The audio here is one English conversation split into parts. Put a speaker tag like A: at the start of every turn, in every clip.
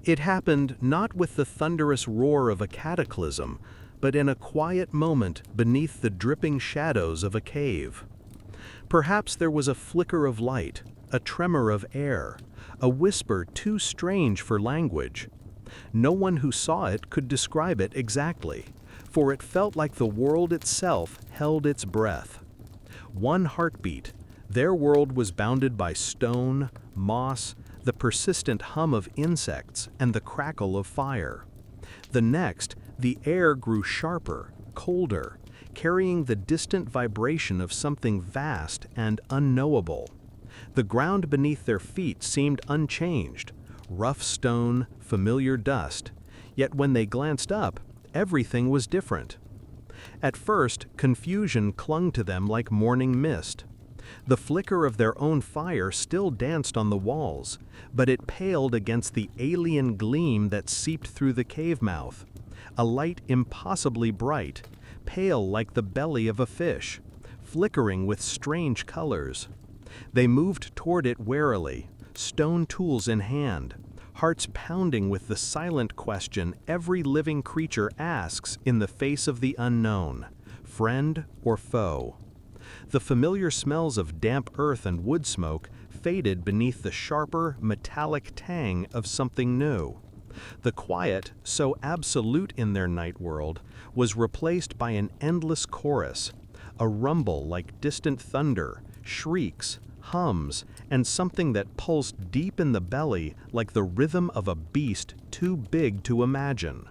A: It happened not with the thunderous roar of a cataclysm, but in a quiet moment beneath the dripping shadows of a cave. Perhaps there was a flicker of light, a tremor of air, a whisper too strange for language. No one who saw it could describe it exactly, for it felt like the world itself held its breath. One heartbeat, their world was bounded by stone, moss, the persistent hum of insects, and the crackle of fire. The next, the air grew sharper, colder, carrying the distant vibration of something vast and unknowable. The ground beneath their feet seemed unchanged, rough stone, familiar dust, yet when they glanced up, everything was different. At first, confusion clung to them like morning mist. The flicker of their own fire still danced on the walls, but it paled against the alien gleam that seeped through the cave mouth, a light impossibly bright, pale like the belly of a fish, flickering with strange colors. They moved toward it warily, stone tools in hand, hearts pounding with the silent question every living creature asks in the face of the unknown, friend or foe. The familiar smells of damp earth and wood smoke faded beneath the sharper, metallic tang of something new. The quiet, so absolute in their night world, was replaced by an endless chorus, a rumble like distant thunder, shrieks, hums, and something that pulsed deep in the belly like the rhythm of a beast too big to imagine.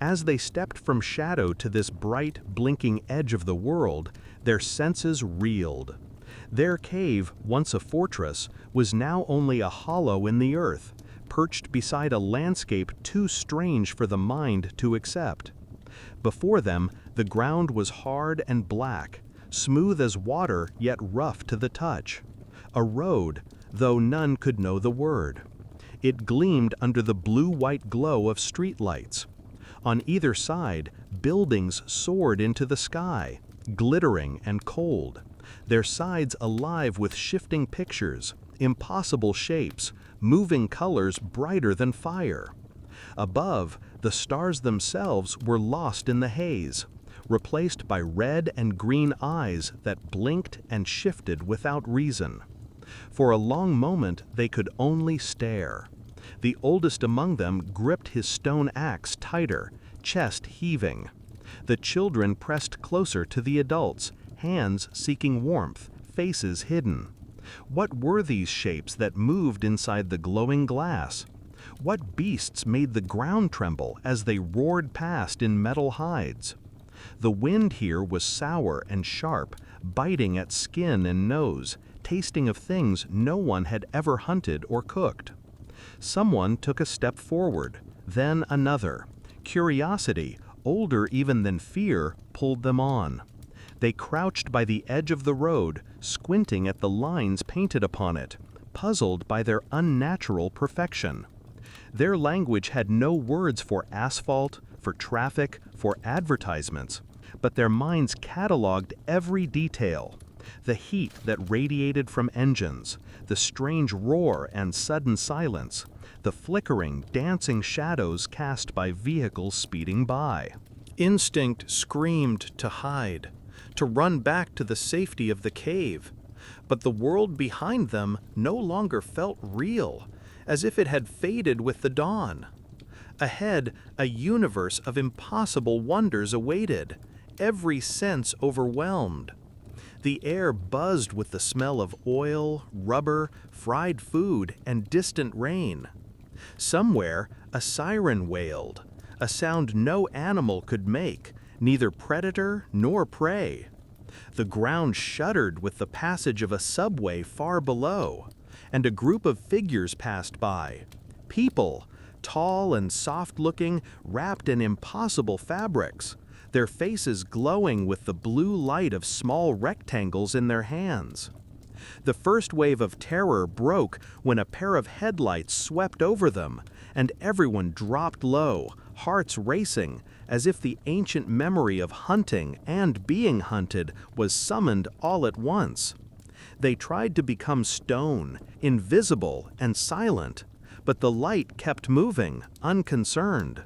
A: As they stepped from shadow to this bright, blinking edge of the world, their senses reeled. Their cave, once a fortress, was now only a hollow in the earth, perched beside a landscape too strange for the mind to accept. Before them, the ground was hard and black, smooth as water yet rough to the touch. A road, though none could know the word. It gleamed under the blue-white glow of streetlights. On either side, buildings soared into the sky, glittering and cold, their sides alive with shifting pictures, impossible shapes, moving colors brighter than fire. Above, the stars themselves were lost in the haze, replaced by red and green eyes that blinked and shifted without reason. For a long moment they could only stare. The oldest among them gripped his stone axe tighter, chest heaving. The children pressed closer to the adults, hands seeking warmth, faces hidden. What were these shapes that moved inside the glowing glass? What beasts made the ground tremble as they roared past in metal hides? The wind here was sour and sharp, biting at skin and nose, tasting of things no one had ever hunted or cooked. Someone took a step forward, then another. Curiosity, older even than fear, pulled them on. They crouched by the edge of the road, squinting at the lines painted upon it, puzzled by their unnatural perfection. Their language had no words for asphalt, for traffic, for advertisements, but their minds cataloged every detail. The heat that radiated from engines, the strange roar and sudden silence, the flickering, dancing shadows cast by vehicles speeding by. Instinct screamed to hide, to run back to the safety of the cave, but the world behind them no longer felt real, as if it had faded with the dawn. Ahead, a universe of impossible wonders awaited, every sense overwhelmed. The air buzzed with the smell of oil, rubber, fried food, and distant rain. Somewhere, a siren wailed, a sound no animal could make, neither predator nor prey. The ground shuddered with the passage of a subway far below, and a group of figures passed by. People, tall and soft-looking, wrapped in impossible fabrics, their faces glowing with the blue light of small rectangles in their hands. The first wave of terror broke when a pair of headlights swept over them, and everyone dropped low, hearts racing, as if the ancient memory of hunting and being hunted was summoned all at once. They tried to become stone, invisible and silent, But the light kept moving, unconcerned.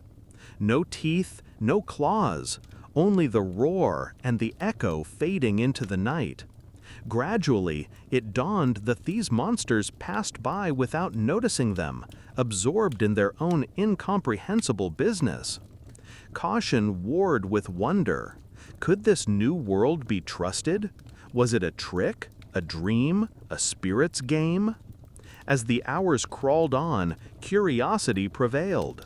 A: No teeth, no claws, only the roar and the echo fading into the night. Gradually, it dawned that these monsters passed by without noticing them, absorbed in their own incomprehensible business. Caution warred with wonder. Could this new world be trusted? Was it a trick, a dream, a spirit's game? As the hours crawled on, curiosity prevailed.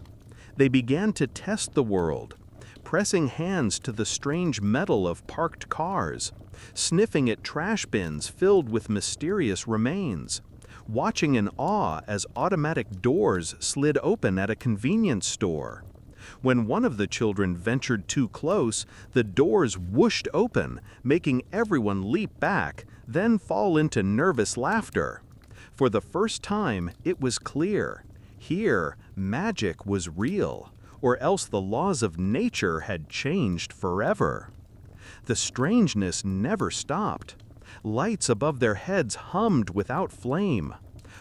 A: They began to test the world, pressing hands to the strange metal of parked cars, sniffing at trash bins filled with mysterious remains, watching in awe as automatic doors slid open at a convenience store. When one of the children ventured too close, the doors whooshed open, making everyone leap back, then fall into nervous laughter. For the first time, it was clear. Here, magic was real, or else the laws of nature had changed forever. The strangeness never stopped. Lights above their heads hummed without flame.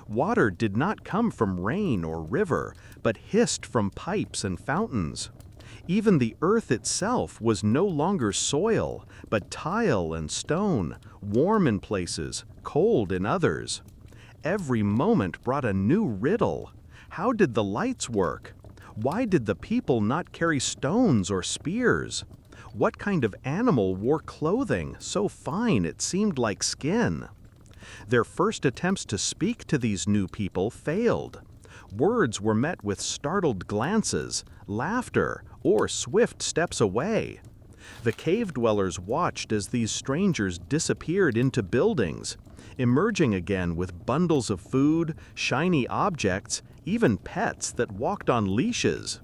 A: Water did not come from rain or river, but hissed from pipes and fountains. Even the earth itself was no longer soil, but tile and stone, warm in places, cold in others. Every moment brought a new riddle. How did the lights work? Why did the people not carry stones or spears? What kind of animal wore clothing so fine it seemed like skin? Their first attempts to speak to these new people failed. Words were met with startled glances, laughter, or swift steps away. The cave dwellers watched as these strangers disappeared into buildings, emerging again with bundles of food, shiny objects, even pets that walked on leashes.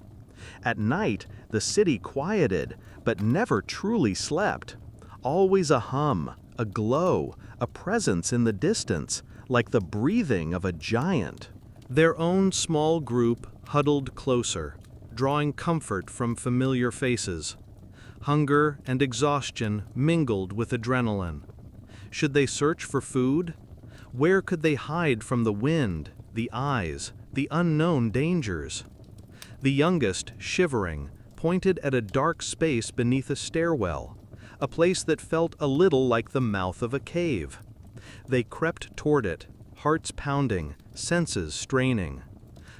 A: At night, the city quieted, but never truly slept. Always a hum, a glow, a presence in the distance, like the breathing of a giant. Their own small group huddled closer, drawing comfort from familiar faces. Hunger and exhaustion mingled with adrenaline. Should they search for food? Where could they hide from the wind, the eyes, the unknown dangers? The youngest, shivering, pointed at a dark space beneath a stairwell, a place that felt a little like the mouth of a cave. They crept toward it, hearts pounding, senses straining.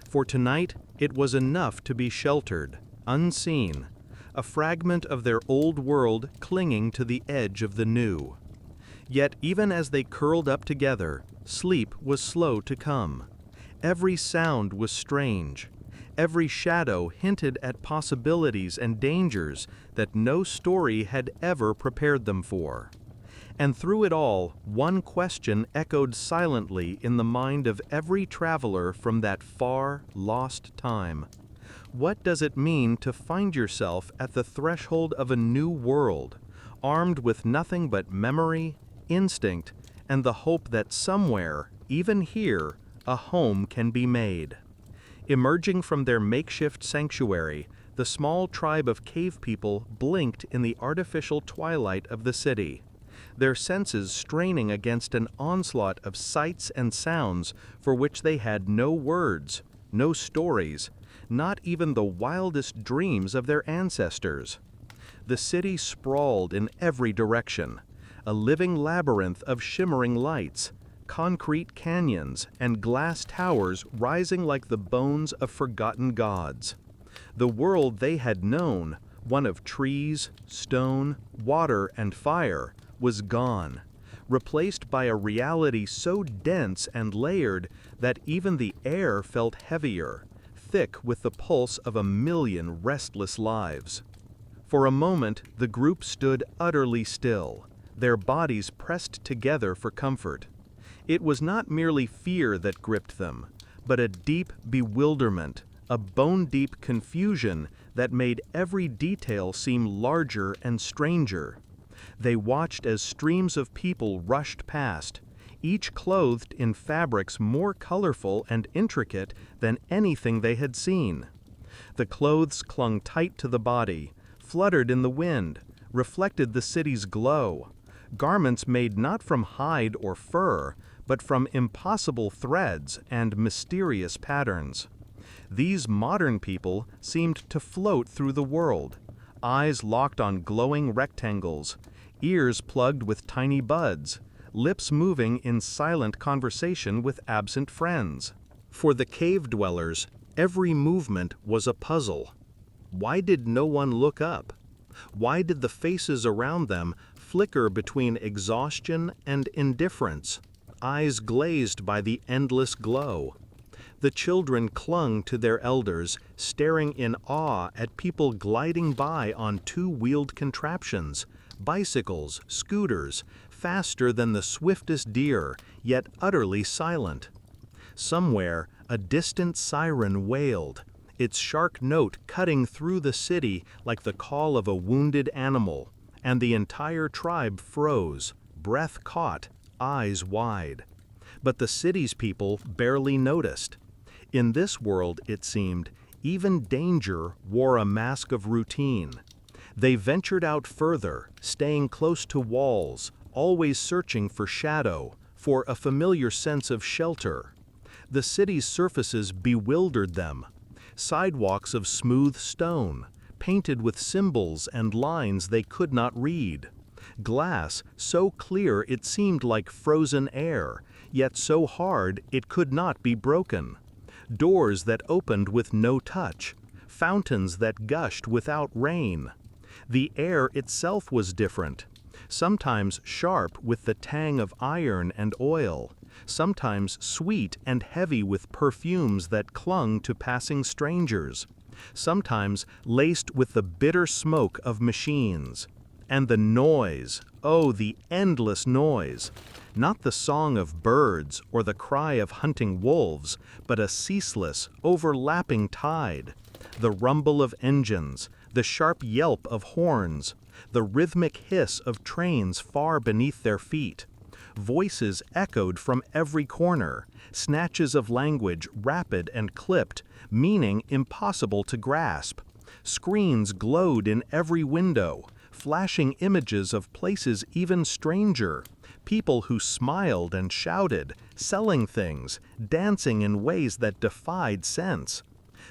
A: For tonight, it was enough to be sheltered, unseen, a fragment of their old world clinging to the edge of the new. Yet even as they curled up together, sleep was slow to come. Every sound was strange. Every shadow hinted at possibilities and dangers that no story had ever prepared them for. And through it all, one question echoed silently in the mind of every traveler from that far, lost time. What does it mean to find yourself at the threshold of a new world, armed with nothing but memory, instinct, and the hope that somewhere, even here, a home can be made? Emerging from their makeshift sanctuary, the small tribe of cave people blinked in the artificial twilight of the city, their senses straining against an onslaught of sights and sounds for which they had no words, no stories, not even the wildest dreams of their ancestors. The city sprawled in every direction, a living labyrinth of shimmering lights, concrete canyons, and glass towers rising like the bones of forgotten gods. The world they had known, one of trees, stone, water, and fire, was gone, replaced by a reality so dense and layered that even the air felt heavier, thick with the pulse of a million restless lives. For a moment, the group stood utterly still, their bodies pressed together for comfort. It was not merely fear that gripped them, but a deep bewilderment, a bone-deep confusion that made every detail seem larger and stranger. They watched as streams of people rushed past, each clothed in fabrics more colorful and intricate than anything they had seen. The clothes clung tight to the body, fluttered in the wind, reflected the city's glow. Garments made not from hide or fur, but but from impossible threads and mysterious patterns. These modern people seemed to float through the world, eyes locked on glowing rectangles, ears plugged with tiny buds, lips moving in silent conversation with absent friends. For the cave dwellers, every movement was a puzzle. Why did no one look up? Why did the faces around them flicker between exhaustion and indifference, eyes glazed by the endless glow? The children clung to their elders, staring in awe at people gliding by on two-wheeled contraptions, bicycles, scooters, faster than the swiftest deer, yet utterly silent. Somewhere, a distant siren wailed, its sharp note cutting through the city like the call of a wounded animal, and the entire tribe froze, breath caught, eyes wide. But the city's people barely noticed. In this world, it seemed, even danger wore a mask of routine. They ventured out further, staying close to walls, always searching for shadow, for a familiar sense of shelter. The city's surfaces bewildered them. Sidewalks of smooth stone, painted with symbols and lines they could not read. Glass so clear it seemed like frozen air, yet so hard it could not be broken. Doors that opened with no touch, fountains that gushed without rain. The air itself was different, sometimes sharp with the tang of iron and oil, sometimes sweet and heavy with perfumes that clung to passing strangers, sometimes laced with the bitter smoke of machines. And the noise, oh, the endless noise! Not the song of birds or the cry of hunting wolves, but a ceaseless, overlapping tide. The rumble of engines, the sharp yelp of horns, the rhythmic hiss of trains far beneath their feet. Voices echoed from every corner, snatches of language rapid and clipped, meaning impossible to grasp. Screens glowed in every window, flashing images of places even stranger, people who smiled and shouted, selling things, dancing in ways that defied sense.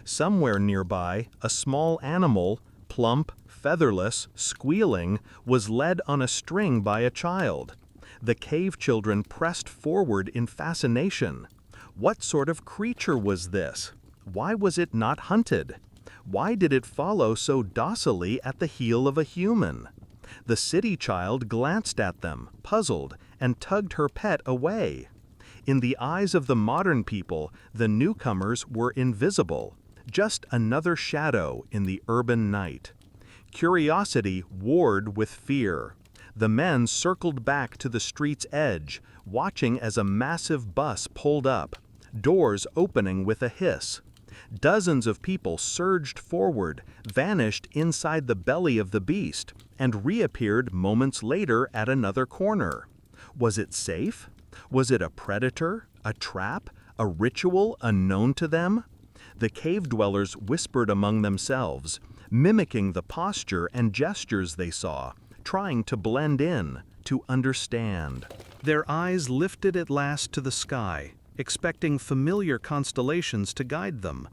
A: Somewhere nearby, a small animal, plump, featherless, squealing, was led on a string by a child. The cave children pressed forward in fascination. What sort of creature was this? Why was it not hunted? Why did it follow so docilely at the heel of a human? The city child glanced at them, puzzled, and tugged her pet away. In the eyes of the modern people, the newcomers were invisible, just another shadow in the urban night. Curiosity warred with fear. The men circled back to the street's edge, watching as a massive bus pulled up, doors opening with a hiss. Dozens of people surged forward, vanished inside the belly of the beast, and reappeared moments later at another corner. Was it safe? Was it a predator, a trap, a ritual unknown to them? The cave dwellers whispered among themselves, mimicking the posture and gestures they saw, trying to blend in, to understand. Their eyes lifted at last to the sky, expecting familiar constellations to guide them,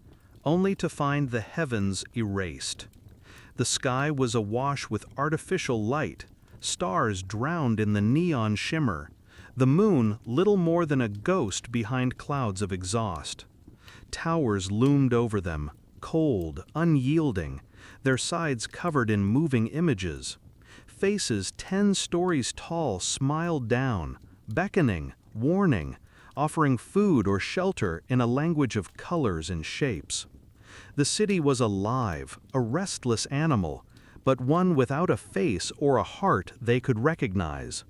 A: only to find the heavens erased. The sky was awash with artificial light, stars drowned in the neon shimmer, the moon little more than a ghost behind clouds of exhaust. Towers loomed over them, cold, unyielding, their sides covered in moving images. Faces 10 stories tall smiled down, beckoning, warning, offering food or shelter in a language of colors and shapes. The city was alive, a restless animal, but one without a face or a heart they could recognize.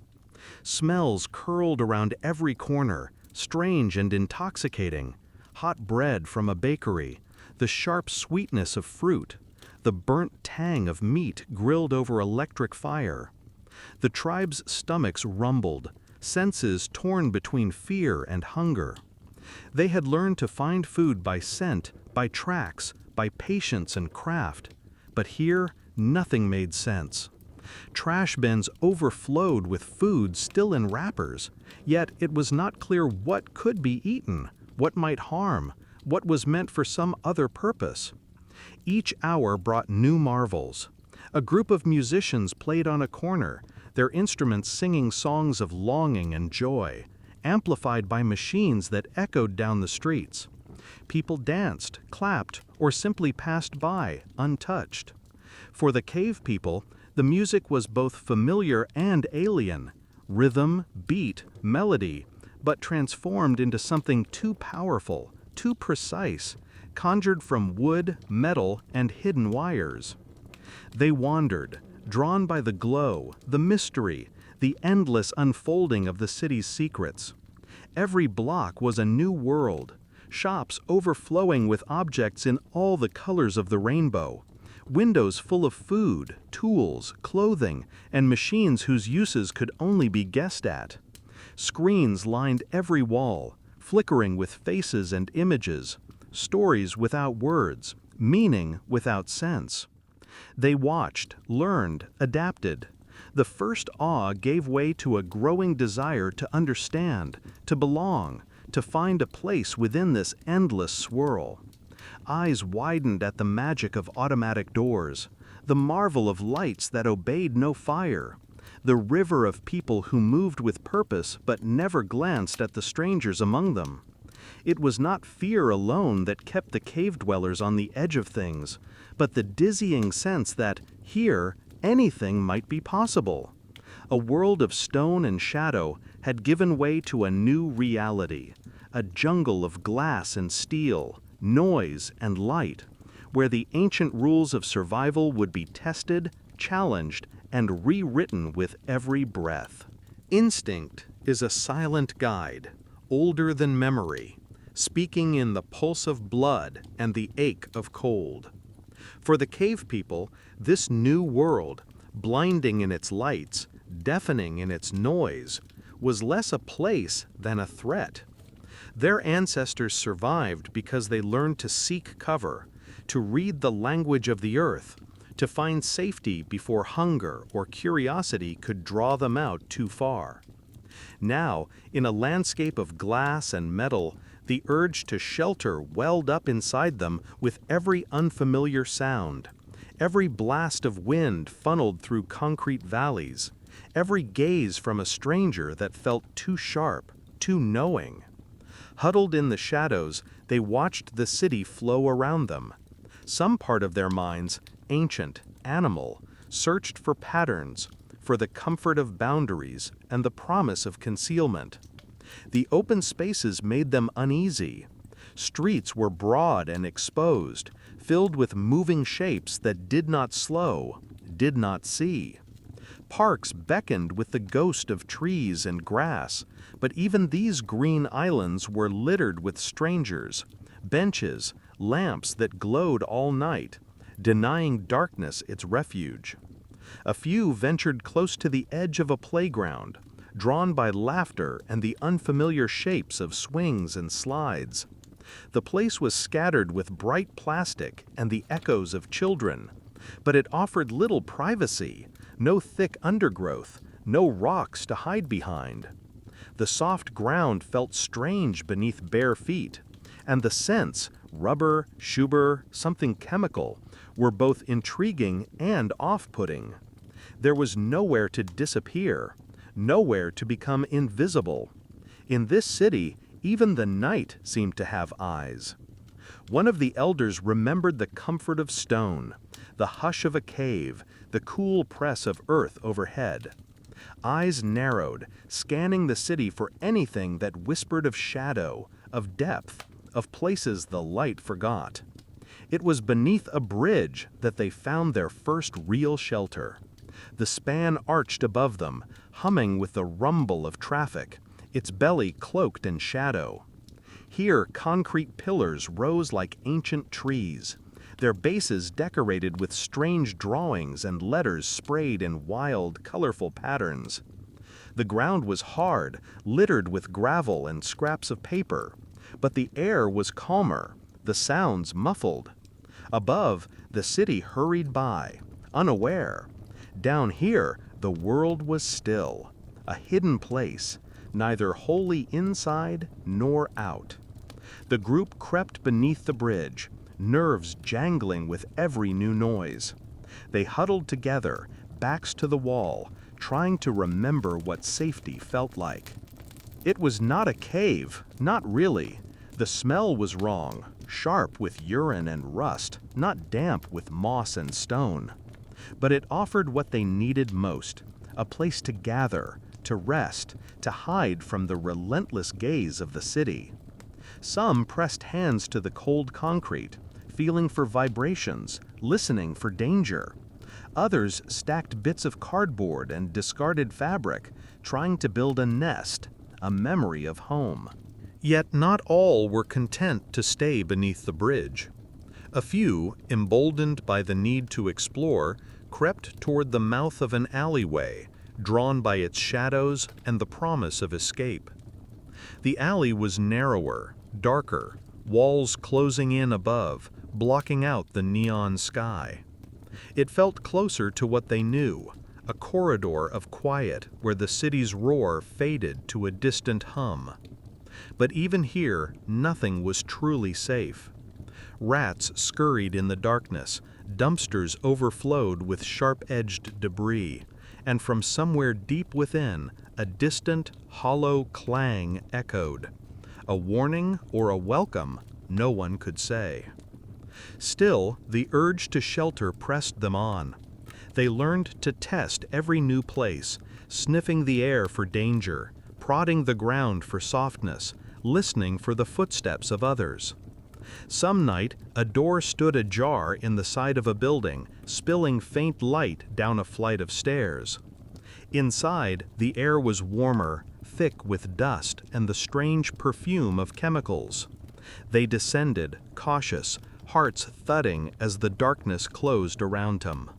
A: Smells curled around every corner, strange and intoxicating. Hot bread from a bakery, the sharp sweetness of fruit, the burnt tang of meat grilled over electric fire. The tribe's stomachs rumbled, senses torn between fear and hunger. They had learned to find food by scent, by tracks, by patience and craft. But here, nothing made sense. Trash bins overflowed with food still in wrappers, yet it was not clear what could be eaten, what might harm, what was meant for some other purpose. Each hour brought new marvels. A group of musicians played on a corner, their instruments singing songs of longing and joy, amplified by machines that echoed down the streets. People danced, clapped, or simply passed by, untouched. For the cave people, the music was both familiar and alien, rhythm, beat, melody, but transformed into something too powerful, too precise, conjured from wood, metal, and hidden wires. They wandered, drawn by the glow, the mystery, the endless unfolding of the city's secrets. Every block was a new world, shops overflowing with objects in all the colors of the rainbow, windows full of food, tools, clothing, and machines whose uses could only be guessed at. Screens lined every wall, flickering with faces and images, stories without words, meaning without sense. They watched, learned, adapted. The first awe gave way to a growing desire to understand, to belong, to find a place within this endless swirl. Eyes widened at the magic of automatic doors, the marvel of lights that obeyed no fire, the river of people who moved with purpose but never glanced at the strangers among them. It was not fear alone that kept the cave dwellers on the edge of things, but the dizzying sense that, here, anything might be possible. A world of stone and shadow had given way to a new reality, a jungle of glass and steel, noise and light, where the ancient rules of survival would be tested, challenged, and rewritten with every breath. Instinct is a silent guide, older than memory, speaking in the pulse of blood and the ache of cold. For the cave people, this new world, blinding in its lights, deafening in its noise, was less a place than a threat. Their ancestors survived because they learned to seek cover, to read the language of the earth, to find safety before hunger or curiosity could draw them out too far. Now, in a landscape of glass and metal, the urge to shelter welled up inside them with every unfamiliar sound. Every blast of wind funneled through concrete valleys, every gaze from a stranger that felt too sharp, too knowing. Huddled in the shadows, they watched the city flow around them. Some part of their minds, ancient, animal, searched for patterns, for the comfort of boundaries and the promise of concealment. The open spaces made them uneasy. Streets were broad and exposed, filled with moving shapes that did not slow, did not see. Parks beckoned with the ghost of trees and grass, but even these green islands were littered with strangers, benches, lamps that glowed all night, denying darkness its refuge. A few ventured close to the edge of a playground, drawn by laughter and the unfamiliar shapes of swings and slides. The place was scattered with bright plastic and the echoes of children, but it offered little privacy, no thick undergrowth, no rocks to hide behind. The soft ground felt strange beneath bare feet, and the scents, rubber, sugar, something chemical, were both intriguing and off-putting. There was nowhere to disappear, nowhere to become invisible. In this city, even the night seemed to have eyes. One of the elders remembered the comfort of stone, the hush of a cave, the cool press of earth overhead. Eyes narrowed, scanning the city for anything that whispered of shadow, of depth, of places the light forgot. It was beneath a bridge that they found their first real shelter. The span arched above them, humming with the rumble of traffic, its belly cloaked in shadow. Here concrete pillars rose like ancient trees, their bases decorated with strange drawings and letters sprayed in wild, colorful patterns. The ground was hard, littered with gravel and scraps of paper, but the air was calmer, the sounds muffled. Above, the city hurried by, unaware. Down here, the world was still, a hidden place, neither wholly inside nor out. The group crept beneath the bridge, nerves jangling with every new noise. They huddled together, backs to the wall, trying to remember what safety felt like. It was not a cave, not really. The smell was wrong, sharp with urine and rust, not damp with moss and stone. But it offered what they needed most, a place to gather, to rest, to hide from the relentless gaze of the city. Some pressed hands to the cold concrete, feeling for vibrations, listening for danger. Others stacked bits of cardboard and discarded fabric, trying to build a nest, a memory of home. Yet not all were content to stay beneath the bridge. A few, emboldened by the need to explore, crept toward the mouth of an alleyway, drawn by its shadows and the promise of escape. The alley was narrower, darker, walls closing in above, blocking out the neon sky. It felt closer to what they knew, a corridor of quiet where the city's roar faded to a distant hum. But even here, nothing was truly safe. Rats scurried in the darkness, dumpsters overflowed with sharp-edged debris, and from somewhere deep within, a distant, hollow clang echoed. A warning or a welcome, no one could say. Still, the urge to shelter pressed them on. They learned to test every new place, sniffing the air for danger, prodding the ground for softness, listening for the footsteps of others. Some night, a door stood ajar in the side of a building, spilling faint light down a flight of stairs. Inside, the air was warmer, thick with dust and the strange perfume of chemicals. They descended, cautious, hearts thudding as the darkness closed around them.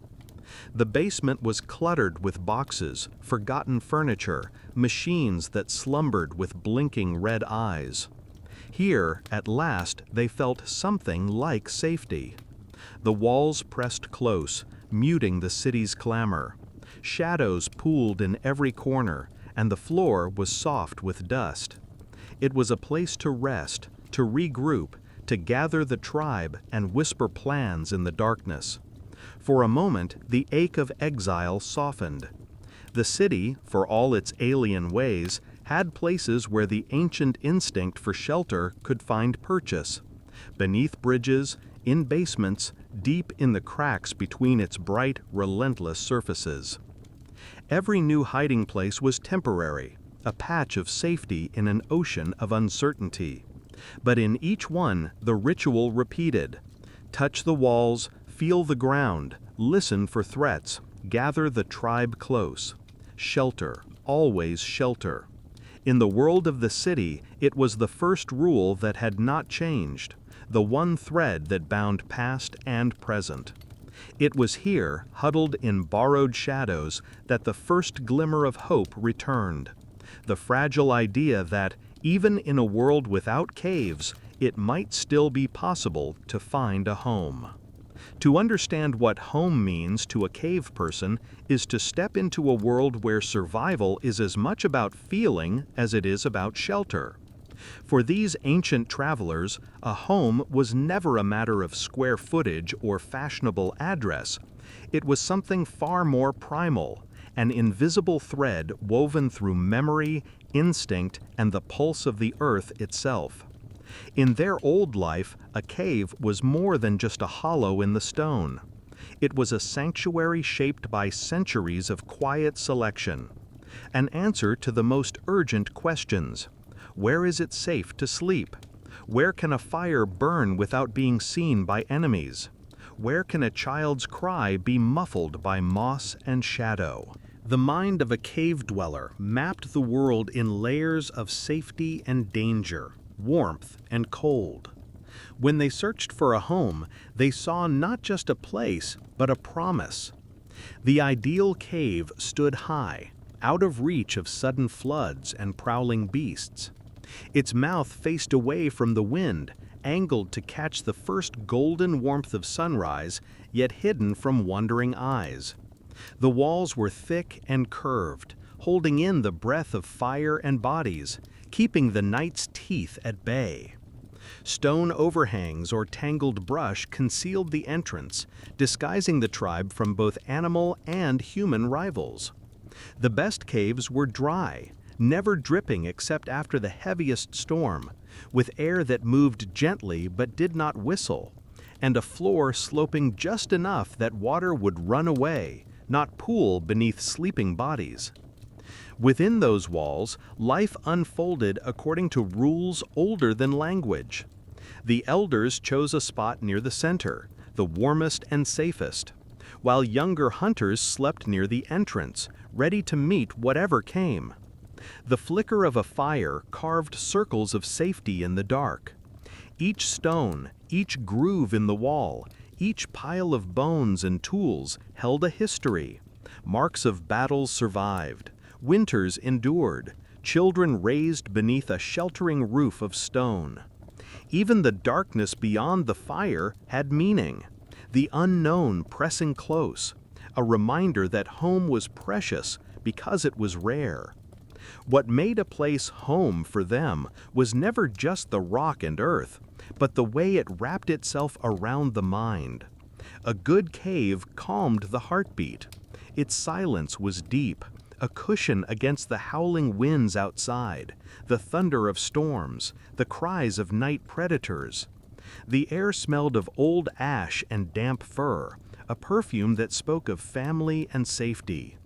A: The basement was cluttered with boxes, forgotten furniture, machines that slumbered with blinking red eyes. Here, at last, they felt something like safety. The walls pressed close, muting the city's clamor. Shadows pooled in every corner, and the floor was soft with dust. It was a place to rest, to regroup, to gather the tribe and whisper plans in the darkness. For a moment, the ache of exile softened. The city, for all its alien ways, had places where the ancient instinct for shelter could find purchase. Beneath bridges, in basements, deep in the cracks between its bright, relentless surfaces. Every new hiding place was temporary, a patch of safety in an ocean of uncertainty. But in each one, the ritual repeated. Touch the walls, feel the ground, listen for threats, gather the tribe close. Shelter, always shelter. In the world of the city, it was the first rule that had not changed, the one thread that bound past and present. It was here, huddled in borrowed shadows, that the first glimmer of hope returned. The fragile idea that, even in a world without caves, it might still be possible to find a home. To understand what home means to a cave person is to step into a world where survival is as much about feeling as it is about shelter. For these ancient travelers, a home was never a matter of square footage or fashionable address. It was something far more primal, an invisible thread woven through memory, instinct, and the pulse of the earth itself. In their old life, a cave was more than just a hollow in the stone. It was a sanctuary shaped by centuries of quiet selection, an answer to the most urgent questions. Where is it safe to sleep? Where can a fire burn without being seen by enemies? Where can a child's cry be muffled by moss and shadow? The mind of a cave dweller mapped the world in layers of safety and danger, warmth and cold. When they searched for a home, they saw not just a place, but a promise. The ideal cave stood high, out of reach of sudden floods and prowling beasts. Its mouth faced away from the wind, angled to catch the first golden warmth of sunrise, yet hidden from wandering eyes. The walls were thick and curved, holding in the breath of fire and bodies, keeping the night's teeth at bay. Stone overhangs or tangled brush concealed the entrance, disguising the tribe from both animal and human rivals. The best caves were dry, never dripping except after the heaviest storm, with air that moved gently but did not whistle, and a floor sloping just enough that water would run away, not pool beneath sleeping bodies. Within those walls, life unfolded according to rules older than language. The elders chose a spot near the center, the warmest and safest, while younger hunters slept near the entrance, ready to meet whatever came. The flicker of a fire carved circles of safety in the dark. Each stone, each groove in the wall, each pile of bones and tools held a history. Marks of battles survived, winters endured, children raised beneath a sheltering roof of stone. Even the darkness beyond the fire had meaning, the unknown pressing close, a reminder that home was precious because it was rare. What made a place home for them was never just the rock and earth, but the way it wrapped itself around the mind. A good cave calmed the heartbeat. Its silence was deep, a cushion against the howling winds outside, the thunder of storms, the cries of night predators. The air smelled of old ash and damp fur, a perfume that spoke of family and safety.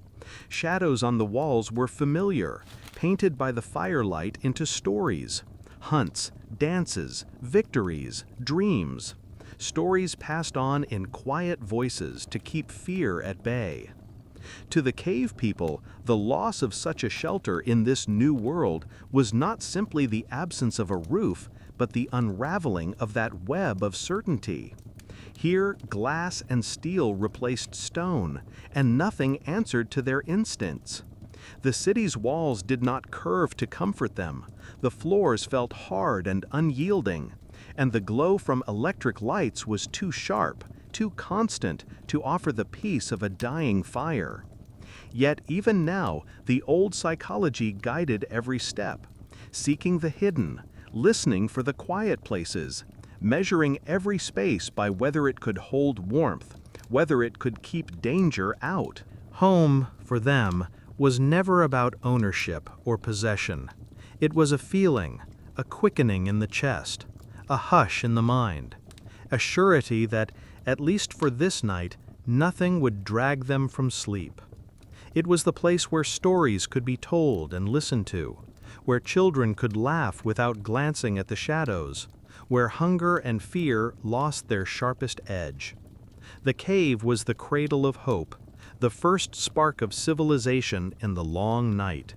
A: Shadows on the walls were familiar, painted by the firelight into stories. Hunts, dances, victories, dreams. Stories passed on in quiet voices to keep fear at bay. To the cave people, the loss of such a shelter in this new world was not simply the absence of a roof, but the unraveling of that web of certainty. Here, glass and steel replaced stone, and nothing answered to their instincts. The city's walls did not curve to comfort them. The floors felt hard and unyielding, and the glow from electric lights was too sharp, too constant to offer the peace of a dying fire. Yet even now, the old psychology guided every step, seeking the hidden, listening for the quiet places, measuring every space by whether it could hold warmth, whether it could keep danger out. Home, for them, was never about ownership or possession. It was a feeling, a quickening in the chest, a hush in the mind, a surety that, at least for this night, nothing would drag them from sleep. It was the place where stories could be told and listened to, where children could laugh without glancing at the shadows, where hunger and fear lost their sharpest edge. The cave was the cradle of hope, the first spark of civilization in the long night.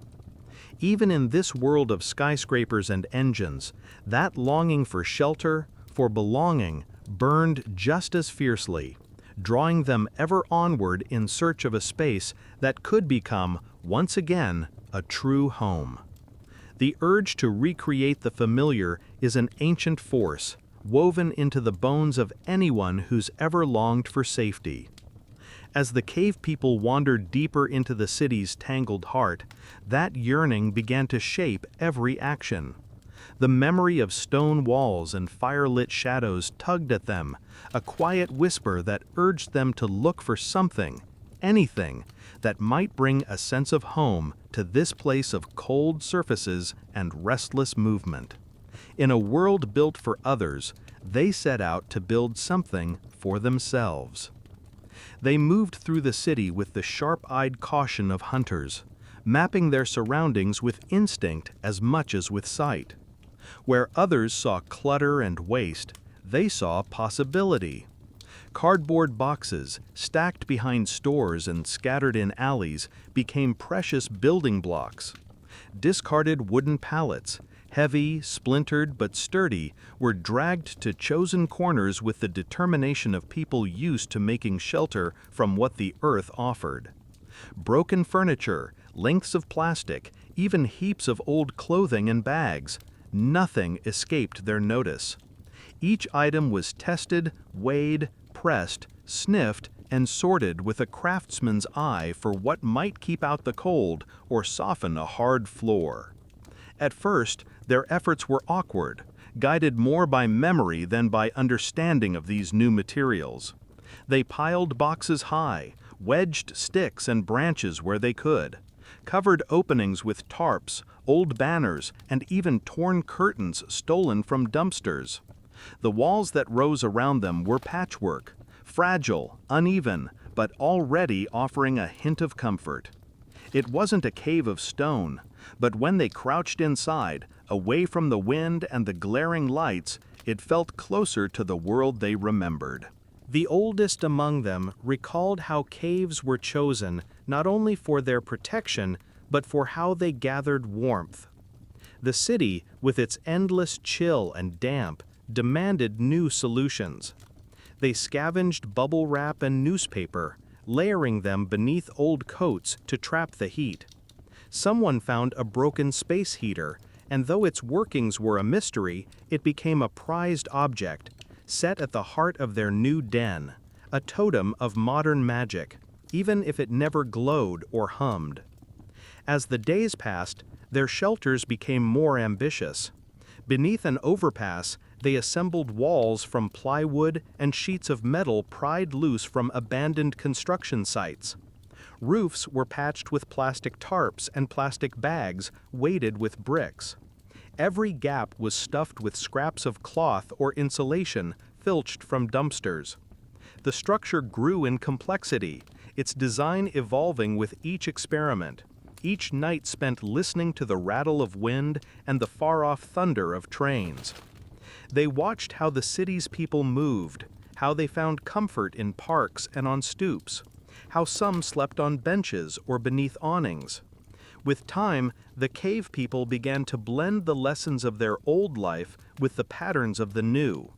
A: Even in this world of skyscrapers and engines, that longing for shelter, for belonging, burned just as fiercely, drawing them ever onward in search of a space that could become, once again, a true home. The urge to recreate the familiar is an ancient force, woven into the bones of anyone who's ever longed for safety. As the cave people wandered deeper into the city's tangled heart, that yearning began to shape every action. The memory of stone walls and firelit shadows tugged at them, a quiet whisper that urged them to look for something, anything, that might bring a sense of home to this place of cold surfaces and restless movement. In a world built for others, they set out to build something for themselves. They moved through the city with the sharp-eyed caution of hunters, mapping their surroundings with instinct as much as with sight. Where others saw clutter and waste, they saw possibility. Cardboard boxes, stacked behind stores and scattered in alleys, became precious building blocks. Discarded wooden pallets, heavy, splintered but sturdy, were dragged to chosen corners with the determination of people used to making shelter from what the earth offered. Broken furniture, lengths of plastic, even heaps of old clothing and bags, nothing escaped their notice. Each item was tested, weighed, pressed, sniffed, and sorted with a craftsman's eye for what might keep out the cold or soften a hard floor. At first, their efforts were awkward, guided more by memory than by understanding of these new materials. They piled boxes high, wedged sticks and branches where they could, covered openings with tarps, old banners, and even torn curtains stolen from dumpsters. The walls that rose around them were patchwork, fragile, uneven, but already offering a hint of comfort. It wasn't a cave of stone, but when they crouched inside, away from the wind and the glaring lights, it felt closer to the world they remembered. The oldest among them recalled how caves were chosen not only for their protection, but for how they gathered warmth. The city, with its endless chill and damp, demanded new solutions. They scavenged bubble wrap and newspaper, layering them beneath old coats to trap the heat. Someone found a broken space heater, and though its workings were a mystery, it became a prized object, set at the heart of their new den, a totem of modern magic, even if it never glowed or hummed. As the days passed, their shelters became more ambitious. Beneath an overpass, they assembled walls from plywood and sheets of metal pried loose from abandoned construction sites. Roofs were patched with plastic tarps and plastic bags weighted with bricks. Every gap was stuffed with scraps of cloth or insulation filched from dumpsters. The structure grew in complexity, its design evolving with each experiment, each night spent listening to the rattle of wind and the far-off thunder of trains. They watched how the city's people moved, how they found comfort in parks and on stoops, how some slept on benches or beneath awnings. With time, the cave people began to blend the lessons of their old life with the patterns of the new.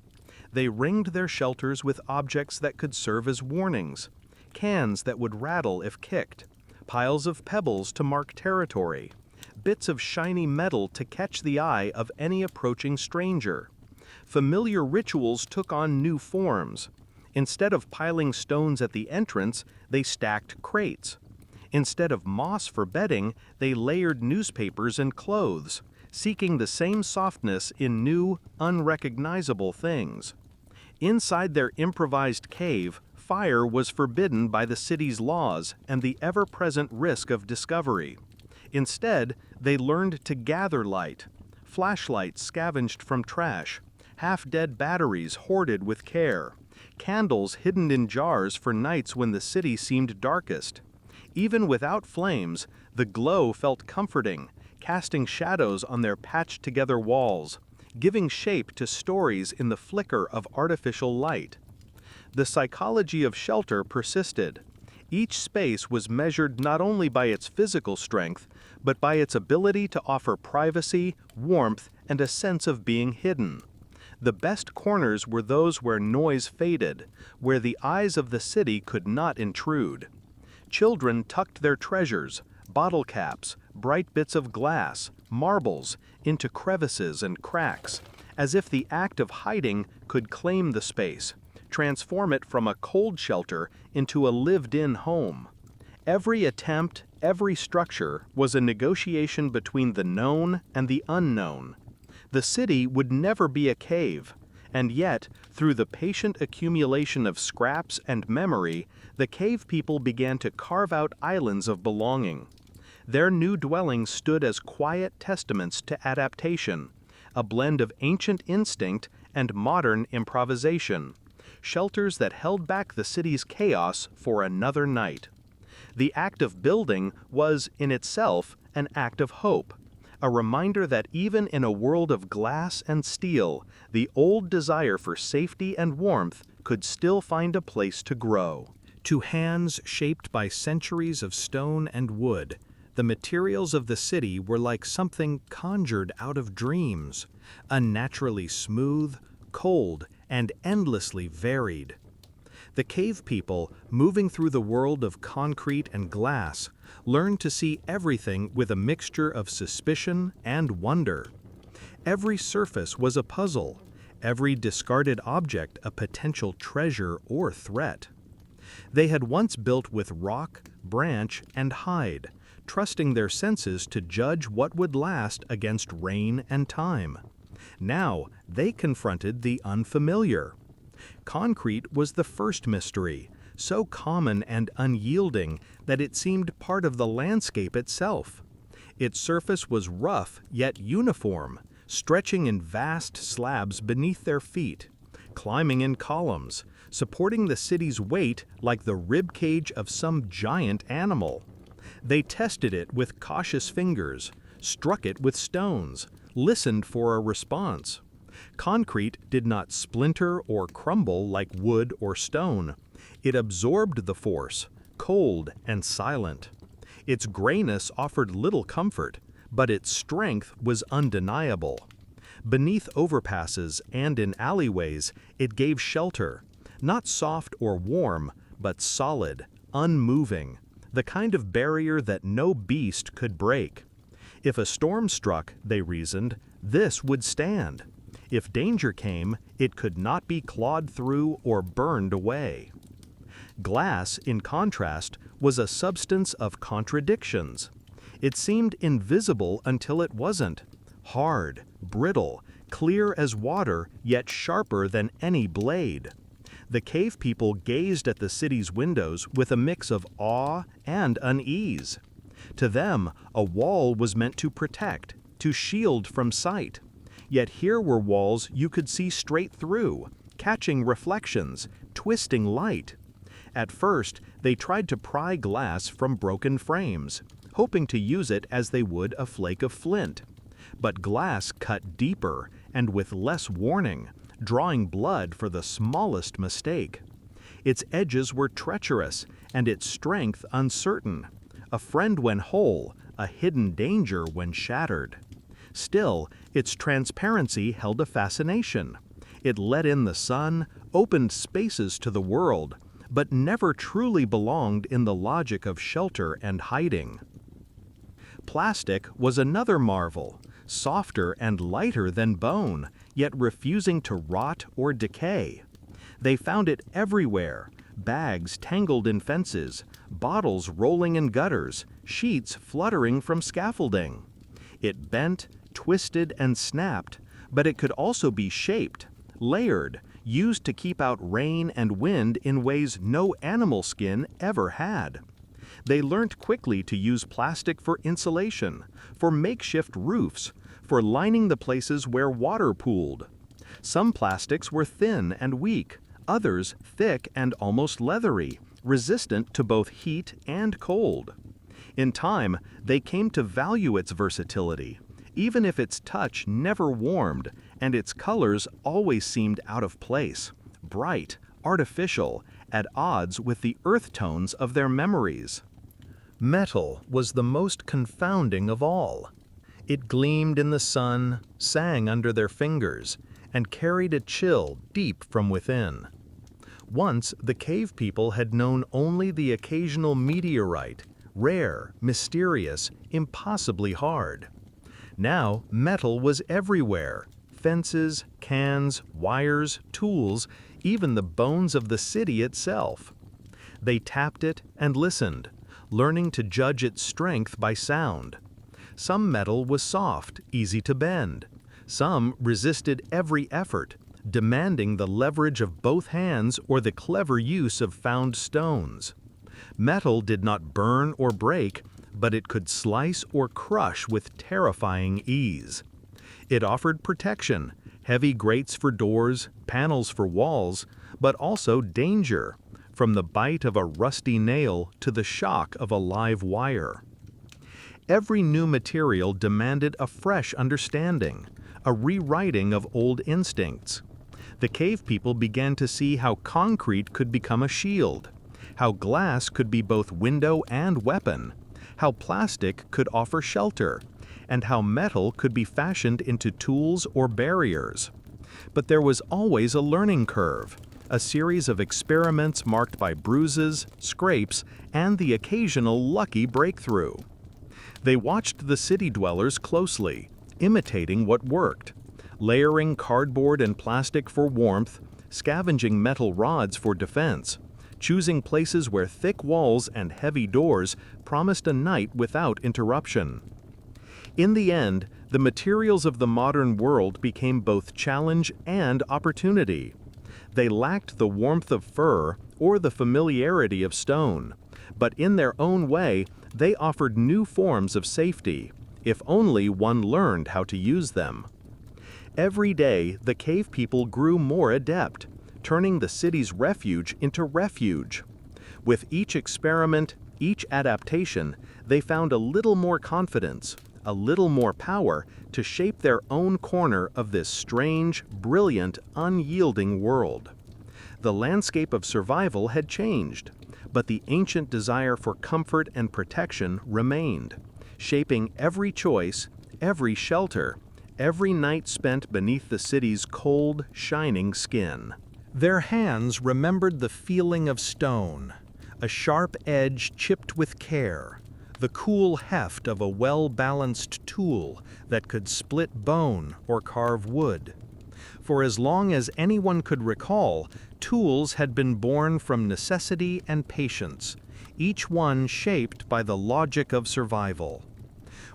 A: They ringed their shelters with objects that could serve as warnings, cans that would rattle if kicked, piles of pebbles to mark territory, bits of shiny metal to catch the eye of any approaching stranger. Familiar rituals took on new forms. Instead of piling stones at the entrance, they stacked crates. Instead of moss for bedding, they layered newspapers and clothes, seeking the same softness in new, unrecognizable things. Inside their improvised cave, fire was forbidden by the city's laws and the ever-present risk of discovery. Instead, they learned to gather light, flashlights scavenged from trash, half-dead batteries hoarded with care, candles hidden in jars for nights when the city seemed darkest. Even without flames, the glow felt comforting, casting shadows on their patched-together walls, giving shape to stories in the flicker of artificial light. The psychology of shelter persisted. Each space was measured not only by its physical strength, but by its ability to offer privacy, warmth, and a sense of being hidden. The best corners were those where noise faded, where the eyes of the city could not intrude. Children tucked their treasures, bottle caps, bright bits of glass, marbles, into crevices and cracks, as if the act of hiding could claim the space, transform it from a cold shelter into a lived-in home. Every attempt, every structure was a negotiation between the known and the unknown. The city would never be a cave, and yet, through the patient accumulation of scraps and memory, the cave people began to carve out islands of belonging. Their new dwellings stood as quiet testaments to adaptation, a blend of ancient instinct and modern improvisation, shelters that held back the city's chaos for another night. The act of building was, in itself, an act of hope, a reminder that even in a world of glass and steel, the old desire for safety and warmth could still find a place to grow. To hands shaped by centuries of stone and wood, the materials of the city were like something conjured out of dreams, unnaturally smooth, cold, and endlessly varied. The cave people, moving through the world of concrete and glass, learned to see everything with a mixture of suspicion and wonder. Every surface was a puzzle, every discarded object a potential treasure or threat. They had once built with rock, branch, and hide, trusting their senses to judge what would last against rain and time. Now they confronted the unfamiliar. Concrete was the first mystery, so common and unyielding that it seemed part of the landscape itself. Its surface was rough yet uniform, stretching in vast slabs beneath their feet, climbing in columns, supporting the city's weight like the ribcage of some giant animal. They tested it with cautious fingers, struck it with stones, listened for a response. Concrete did not splinter or crumble like wood or stone. It absorbed the force, cold and silent. Its grayness offered little comfort, but its strength was undeniable. Beneath overpasses and in alleyways, it gave shelter, not soft or warm, but solid, unmoving, the kind of barrier that no beast could break. If a storm struck, they reasoned, this would stand. If danger came, it could not be clawed through or burned away. Glass, in contrast, was a substance of contradictions. It seemed invisible until it wasn't. Hard, brittle, clear as water, yet sharper than any blade. The cave people gazed at the city's windows with a mix of awe and unease. To them, a wall was meant to protect, to shield from sight. Yet here were walls you could see straight through, catching reflections, twisting light. At first, they tried to pry glass from broken frames, hoping to use it as they would a flake of flint. But glass cut deeper and with less warning, drawing blood for the smallest mistake. Its edges were treacherous and its strength uncertain. A friend when whole, a hidden danger when shattered. Still, its transparency held a fascination. It let in the sun, opened spaces to the world, but never truly belonged in the logic of shelter and hiding. Plastic was another marvel, softer and lighter than bone, yet refusing to rot or decay. They found it everywhere, bags tangled in fences, bottles rolling in gutters, sheets fluttering from scaffolding. It bent, twisted, and snapped, but it could also be shaped, layered, used to keep out rain and wind in ways no animal skin ever had. They learned quickly to use plastic for insulation, for makeshift roofs, for lining the places where water pooled. Some plastics were thin and weak, others thick and almost leathery, resistant to both heat and cold. In time, they came to value its versatility, even if its touch never warmed and its colors always seemed out of place, bright, artificial, at odds with the earth tones of their memories. Metal was the most confounding of all. It gleamed in the sun, sang under their fingers, and carried a chill deep from within. Once, the cave people had known only the occasional meteorite, rare, mysterious, impossibly hard. Now, metal was everywhere. Fences, cans, wires, tools, even the bones of the city itself. They tapped it and listened, learning to judge its strength by sound. Some metal was soft, easy to bend. Some resisted every effort, demanding the leverage of both hands or the clever use of found stones. Metal did not burn or break, but it could slice or crush with terrifying ease. It offered protection, heavy grates for doors, panels for walls, but also danger, from the bite of a rusty nail to the shock of a live wire. Every new material demanded a fresh understanding, a rewriting of old instincts. The cave people began to see how concrete could become a shield, how glass could be both window and weapon, how plastic could offer shelter, and how metal could be fashioned into tools or barriers. But there was always a learning curve, a series of experiments marked by bruises, scrapes, and the occasional lucky breakthrough. They watched the city dwellers closely, imitating what worked, layering cardboard and plastic for warmth, scavenging metal rods for defense, choosing places where thick walls and heavy doors promised a night without interruption. In the end, the materials of the modern world became both challenge and opportunity. They lacked the warmth of fir or the familiarity of stone, but in their own way, they offered new forms of safety, if only one learned how to use them. Every day, the cave people grew more adept, turning the city's refuge into refuge. With each experiment, each adaptation, they found a little more confidence, a little more power to shape their own corner of this strange, brilliant, unyielding world. The landscape of survival had changed, but the ancient desire for comfort and protection remained, shaping every choice, every shelter, every night spent beneath the city's cold, shining skin. Their hands remembered the feeling of stone, a sharp edge chipped with care, the cool heft of a well-balanced tool that could split bone or carve wood. For as long as anyone could recall, tools had been born from necessity and patience, each one shaped by the logic of survival.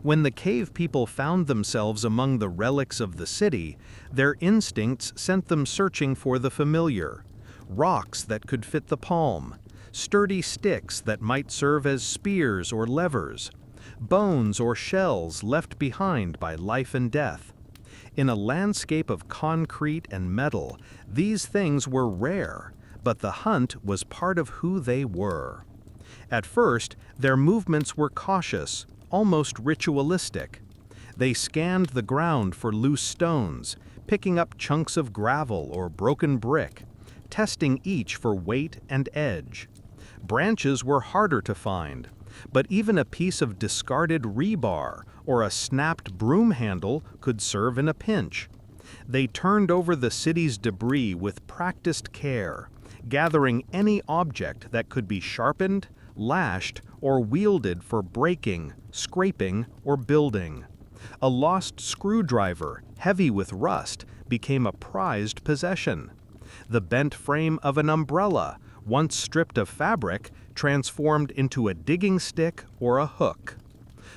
A: When the cave people found themselves among the relics of the city, their instincts sent them searching for the familiar, rocks that could fit the palm, sturdy sticks that might serve as spears or levers, bones or shells left behind by life and death. In a landscape of concrete and metal, these things were rare, but the hunt was part of who they were. At first, their movements were cautious, almost ritualistic. They scanned the ground for loose stones, picking up chunks of gravel or broken brick, testing each for weight and edge. Branches were harder to find, but even a piece of discarded rebar or a snapped broom handle could serve in a pinch. They turned over the city's debris with practiced care, gathering any object that could be sharpened, lashed, or wielded for breaking, scraping, or building. A lost screwdriver, heavy with rust, became a prized possession. The bent frame of an umbrella, once stripped of fabric, transformed into a digging stick or a hook.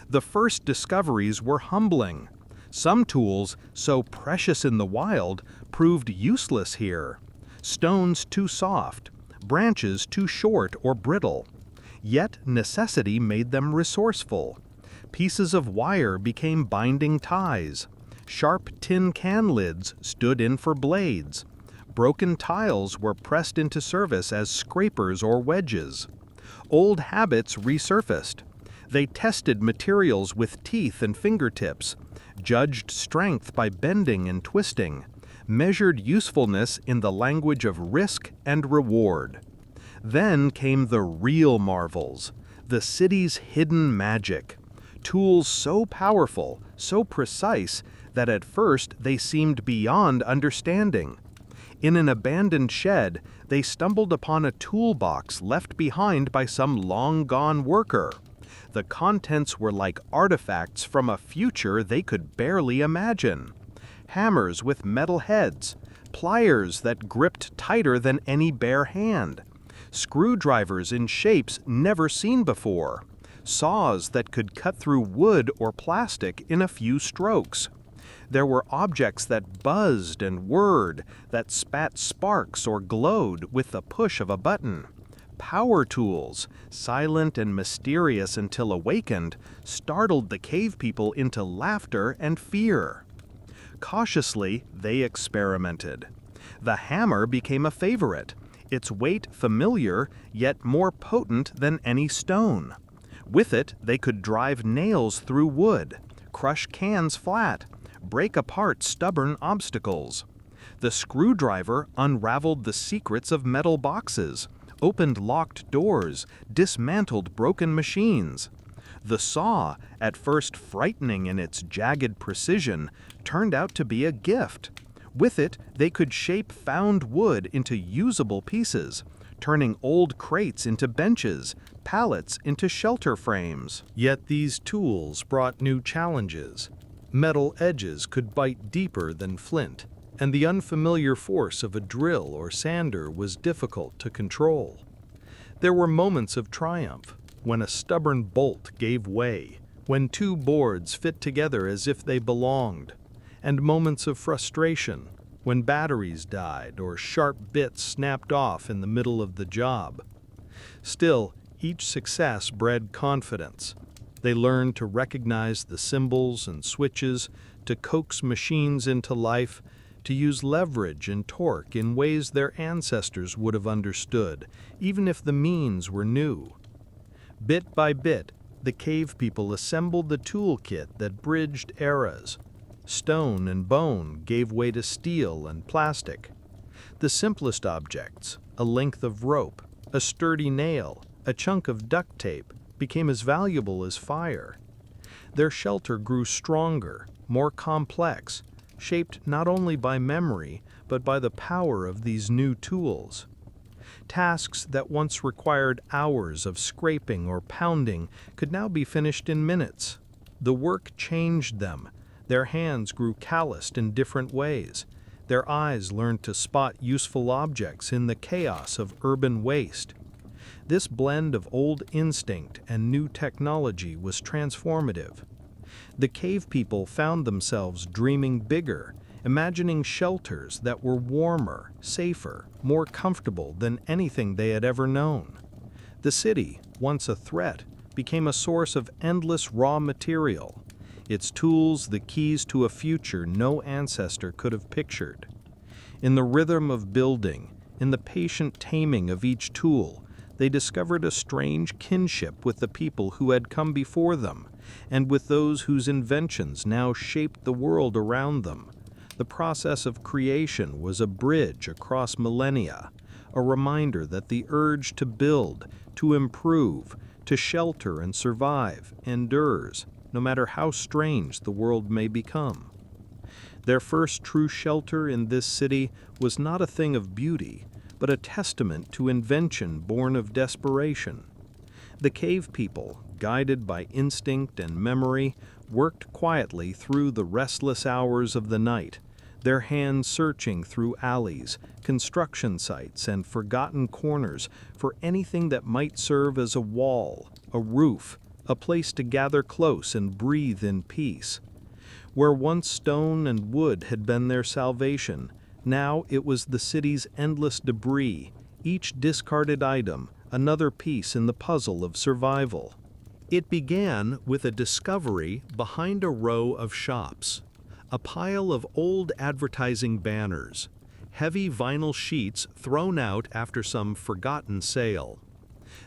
A: The first discoveries were humbling. Some tools, so precious in the wild, proved useless here. Stones too soft, branches too short or brittle. Yet necessity made them resourceful. Pieces of wire became binding ties. Sharp tin can lids stood in for blades. Broken tiles were pressed into service as scrapers or wedges. Old habits resurfaced. They tested materials with teeth and fingertips, judged strength by bending and twisting, measured usefulness in the language of risk and reward. Then came the real marvels, the city's hidden magic. Tools so powerful, so precise, that at first they seemed beyond understanding. In an abandoned shed, they stumbled upon a toolbox left behind by some long-gone worker. The contents were like artifacts from a future they could barely imagine. Hammers with metal heads, pliers that gripped tighter than any bare hand, screwdrivers in shapes never seen before, saws that could cut through wood or plastic in a few strokes. There were objects that buzzed and whirred, that spat sparks or glowed with the push of a button. Power tools, silent and mysterious until awakened, startled the cave people into laughter and fear. Cautiously, they experimented. The hammer became a favorite, its weight familiar yet more potent than any stone. With it, they could drive nails through wood, crush cans flat, break apart stubborn obstacles. The screwdriver unraveled the secrets of metal boxes, opened locked doors, dismantled broken machines. The saw, at first frightening in its jagged precision, turned out to be a gift. With it, they could shape found wood into usable pieces, turning old crates into benches, pallets into shelter frames. Yet these tools brought new challenges. Metal edges could bite deeper than flint, and the unfamiliar force of a drill or sander was difficult to control. There were moments of triumph, when a stubborn bolt gave way, when two boards fit together as if they belonged, and moments of frustration, when batteries died or sharp bits snapped off in the middle of the job. Still, each success bred confidence. They learned to recognize the symbols and switches, to coax machines into life, to use leverage and torque in ways their ancestors would have understood, even if the means were new. Bit by bit, the cave people assembled the toolkit that bridged eras. Stone and bone gave way to steel and plastic. The simplest objects, a length of rope, a sturdy nail, a chunk of duct tape, became as valuable as fire. Their shelter grew stronger, more complex, shaped not only by memory, but by the power of these new tools. Tasks that once required hours of scraping or pounding could now be finished in minutes. The work changed them. Their hands grew calloused in different ways. Their eyes learned to spot useful objects in the chaos of urban waste. This blend of old instinct and new technology was transformative. The cave people found themselves dreaming bigger, imagining shelters that were warmer, safer, more comfortable than anything they had ever known. The city, once a threat, became a source of endless raw material, its tools the keys to a future no ancestor could have pictured. In the rhythm of building, in the patient taming of each tool, they discovered a strange kinship with the people who had come before them, and with those whose inventions now shaped the world around them. The process of creation was a bridge across millennia, a reminder that the urge to build, to improve, to shelter and survive endures, no matter how strange the world may become. Their first true shelter in this city was not a thing of beauty, but a testament to invention born of desperation. The cave people, guided by instinct and memory, worked quietly through the restless hours of the night, their hands searching through alleys, construction sites, and forgotten corners for anything that might serve as a wall, a roof, a place to gather close and breathe in peace. Where once stone and wood had been their salvation, now it was the city's endless debris, each discarded item, another piece in the puzzle of survival. It began with a discovery behind a row of shops, a pile of old advertising banners, heavy vinyl sheets thrown out after some forgotten sale.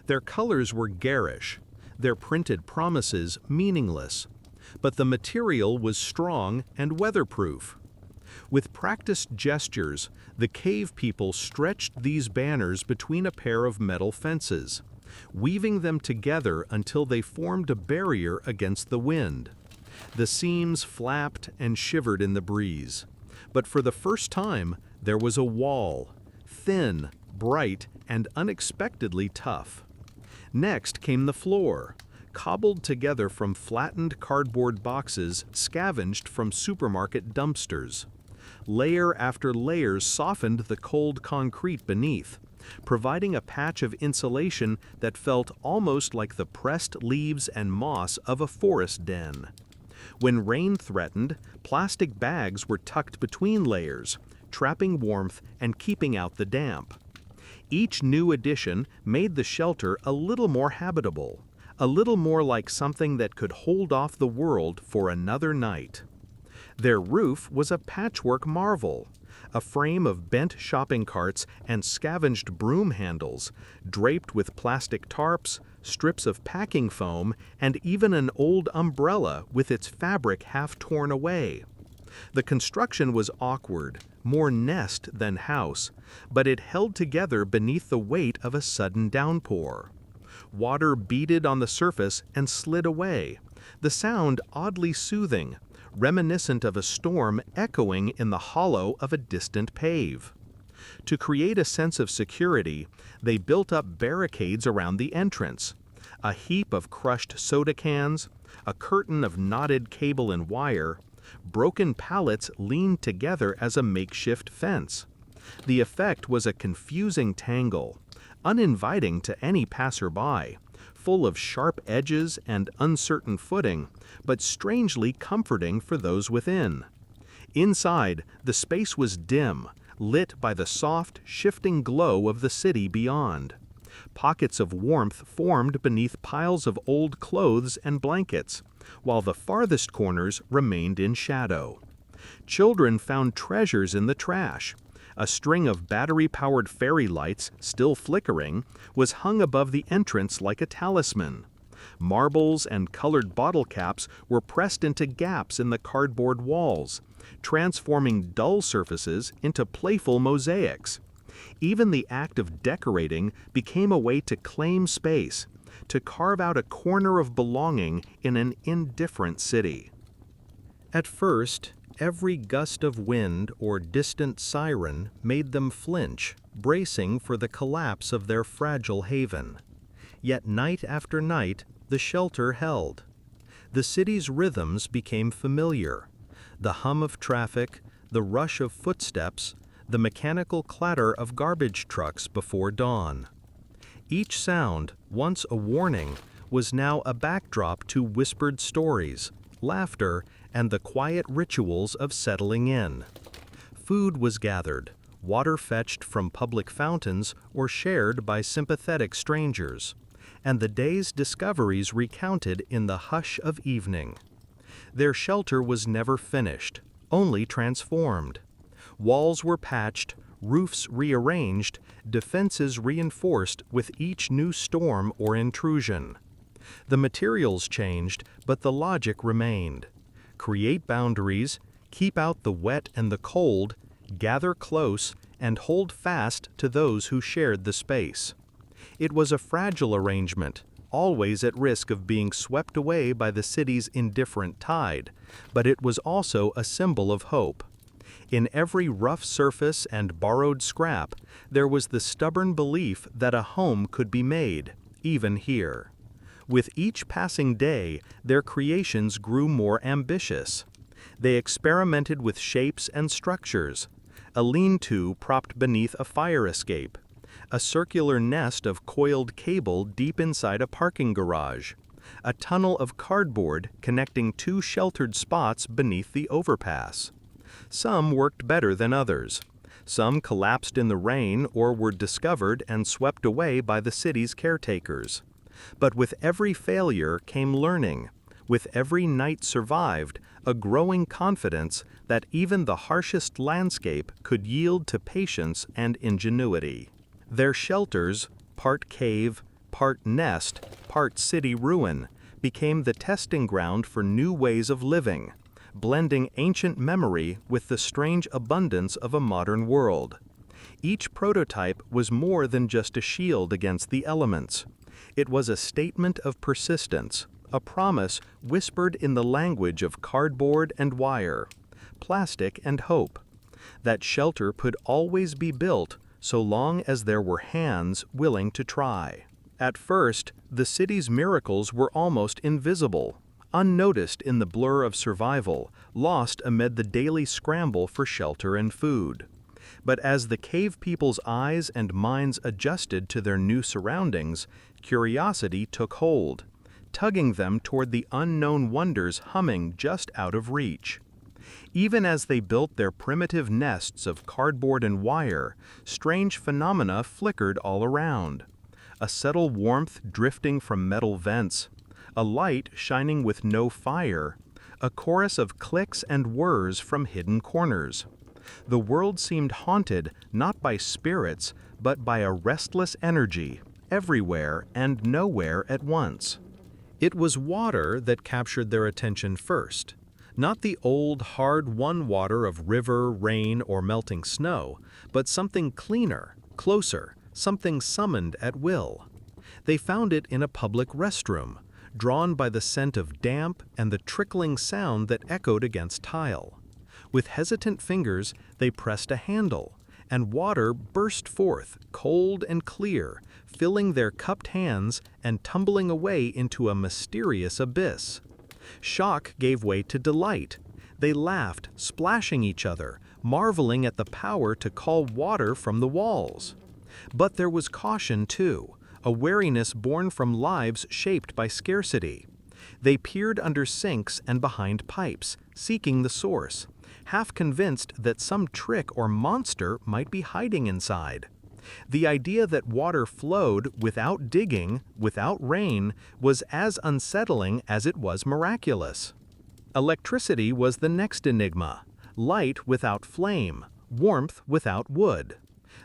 A: Their colors were garish, their printed promises meaningless, but the material was strong and weatherproof. With practiced gestures, the cave people stretched these banners between a pair of metal fences, weaving them together until they formed a barrier against the wind. The seams flapped and shivered in the breeze, but for the first time there was a wall, thin, bright, and unexpectedly tough. Next came the floor, cobbled together from flattened cardboard boxes scavenged from supermarket dumpsters. Layer after layer softened the cold concrete beneath, providing a patch of insulation that felt almost like the pressed leaves and moss of a forest den. When rain threatened, plastic bags were tucked between layers, trapping warmth and keeping out the damp. Each new addition made the shelter a little more habitable, a little more like something that could hold off the world for another night. Their roof was a patchwork marvel, a frame of bent shopping carts and scavenged broom handles, draped with plastic tarps, strips of packing foam, and even an old umbrella with its fabric half torn away. The construction was awkward, more nest than house, but it held together beneath the weight of a sudden downpour. Water beaded on the surface and slid away, the sound oddly soothing, reminiscent of a storm echoing in the hollow of a distant pave. To create a sense of security, they built up barricades around the entrance, a heap of crushed soda cans, a curtain of knotted cable and wire, broken pallets leaned together as a makeshift fence. The effect was a confusing tangle, uninviting to any passerby, full of sharp edges and uncertain footing, but strangely comforting for those within. Inside, the space was dim, lit by the soft, shifting glow of the city beyond. Pockets of warmth formed beneath piles of old clothes and blankets, while the farthest corners remained in shadow. Children found treasures in the trash. A string of battery-powered fairy lights, still flickering, was hung above the entrance like a talisman. Marbles and colored bottle caps were pressed into gaps in the cardboard walls, transforming dull surfaces into playful mosaics. Even the act of decorating became a way to claim space, to carve out a corner of belonging in an indifferent city. At first, every gust of wind or distant siren made them flinch, bracing for the collapse of their fragile haven. Yet night after night, the shelter held. The city's rhythms became familiar. The hum of traffic, the rush of footsteps, the mechanical clatter of garbage trucks before dawn. Each sound, once a warning, was now a backdrop to whispered stories, laughter, and the quiet rituals of settling in. Food was gathered, water fetched from public fountains or shared by sympathetic strangers, and the day's discoveries recounted in the hush of evening. Their shelter was never finished, only transformed. Walls were patched, roofs rearranged, defenses reinforced with each new storm or intrusion. The materials changed, but the logic remained. Create boundaries, keep out the wet and the cold, gather close, and hold fast to those who shared the space. It was a fragile arrangement, always at risk of being swept away by the city's indifferent tide, but it was also a symbol of hope. In every rough surface and borrowed scrap, there was the stubborn belief that a home could be made, even here. With each passing day, their creations grew more ambitious. They experimented with shapes and structures. A lean-to propped beneath a fire escape, a circular nest of coiled cable deep inside a parking garage, a tunnel of cardboard connecting two sheltered spots beneath the overpass. Some worked better than others. Some collapsed in the rain or were discovered and swept away by the city's caretakers. But with every failure came learning. With every night survived, a growing confidence that even the harshest landscape could yield to patience and ingenuity. Their shelters, part cave, part nest, part city ruin, became the testing ground for new ways of living, blending ancient memory with the strange abundance of a modern world. Each prototype was more than just a shield against the elements. It was a statement of persistence, a promise whispered in the language of cardboard and wire, plastic and hope, that shelter could always be built so long as there were hands willing to try. At first, the city's miracles were almost invisible, unnoticed in the blur of survival, lost amid the daily scramble for shelter and food. But as the cave people's eyes and minds adjusted to their new surroundings, curiosity took hold, tugging them toward the unknown wonders humming just out of reach. Even as they built their primitive nests of cardboard and wire, strange phenomena flickered all around. A subtle warmth drifting from metal vents, a light shining with no fire, a chorus of clicks and whirs from hidden corners. The world seemed haunted not by spirits, but by a restless energy, everywhere and nowhere at once. It was water that captured their attention first. Not the old, hard-won water of river, rain, or melting snow, but something cleaner, closer, something summoned at will. They found it in a public restroom, drawn by the scent of damp and the trickling sound that echoed against tile. With hesitant fingers, they pressed a handle, and water burst forth, cold and clear, filling their cupped hands and tumbling away into a mysterious abyss. Shock gave way to delight. They laughed, splashing each other, marveling at the power to call water from the walls. But there was caution too, a wariness born from lives shaped by scarcity. They peered under sinks and behind pipes, seeking the source, half convinced that some trick or monster might be hiding inside. The idea that water flowed without digging, without rain, was as unsettling as it was miraculous. Electricity was the next enigma, light without flame, warmth without wood.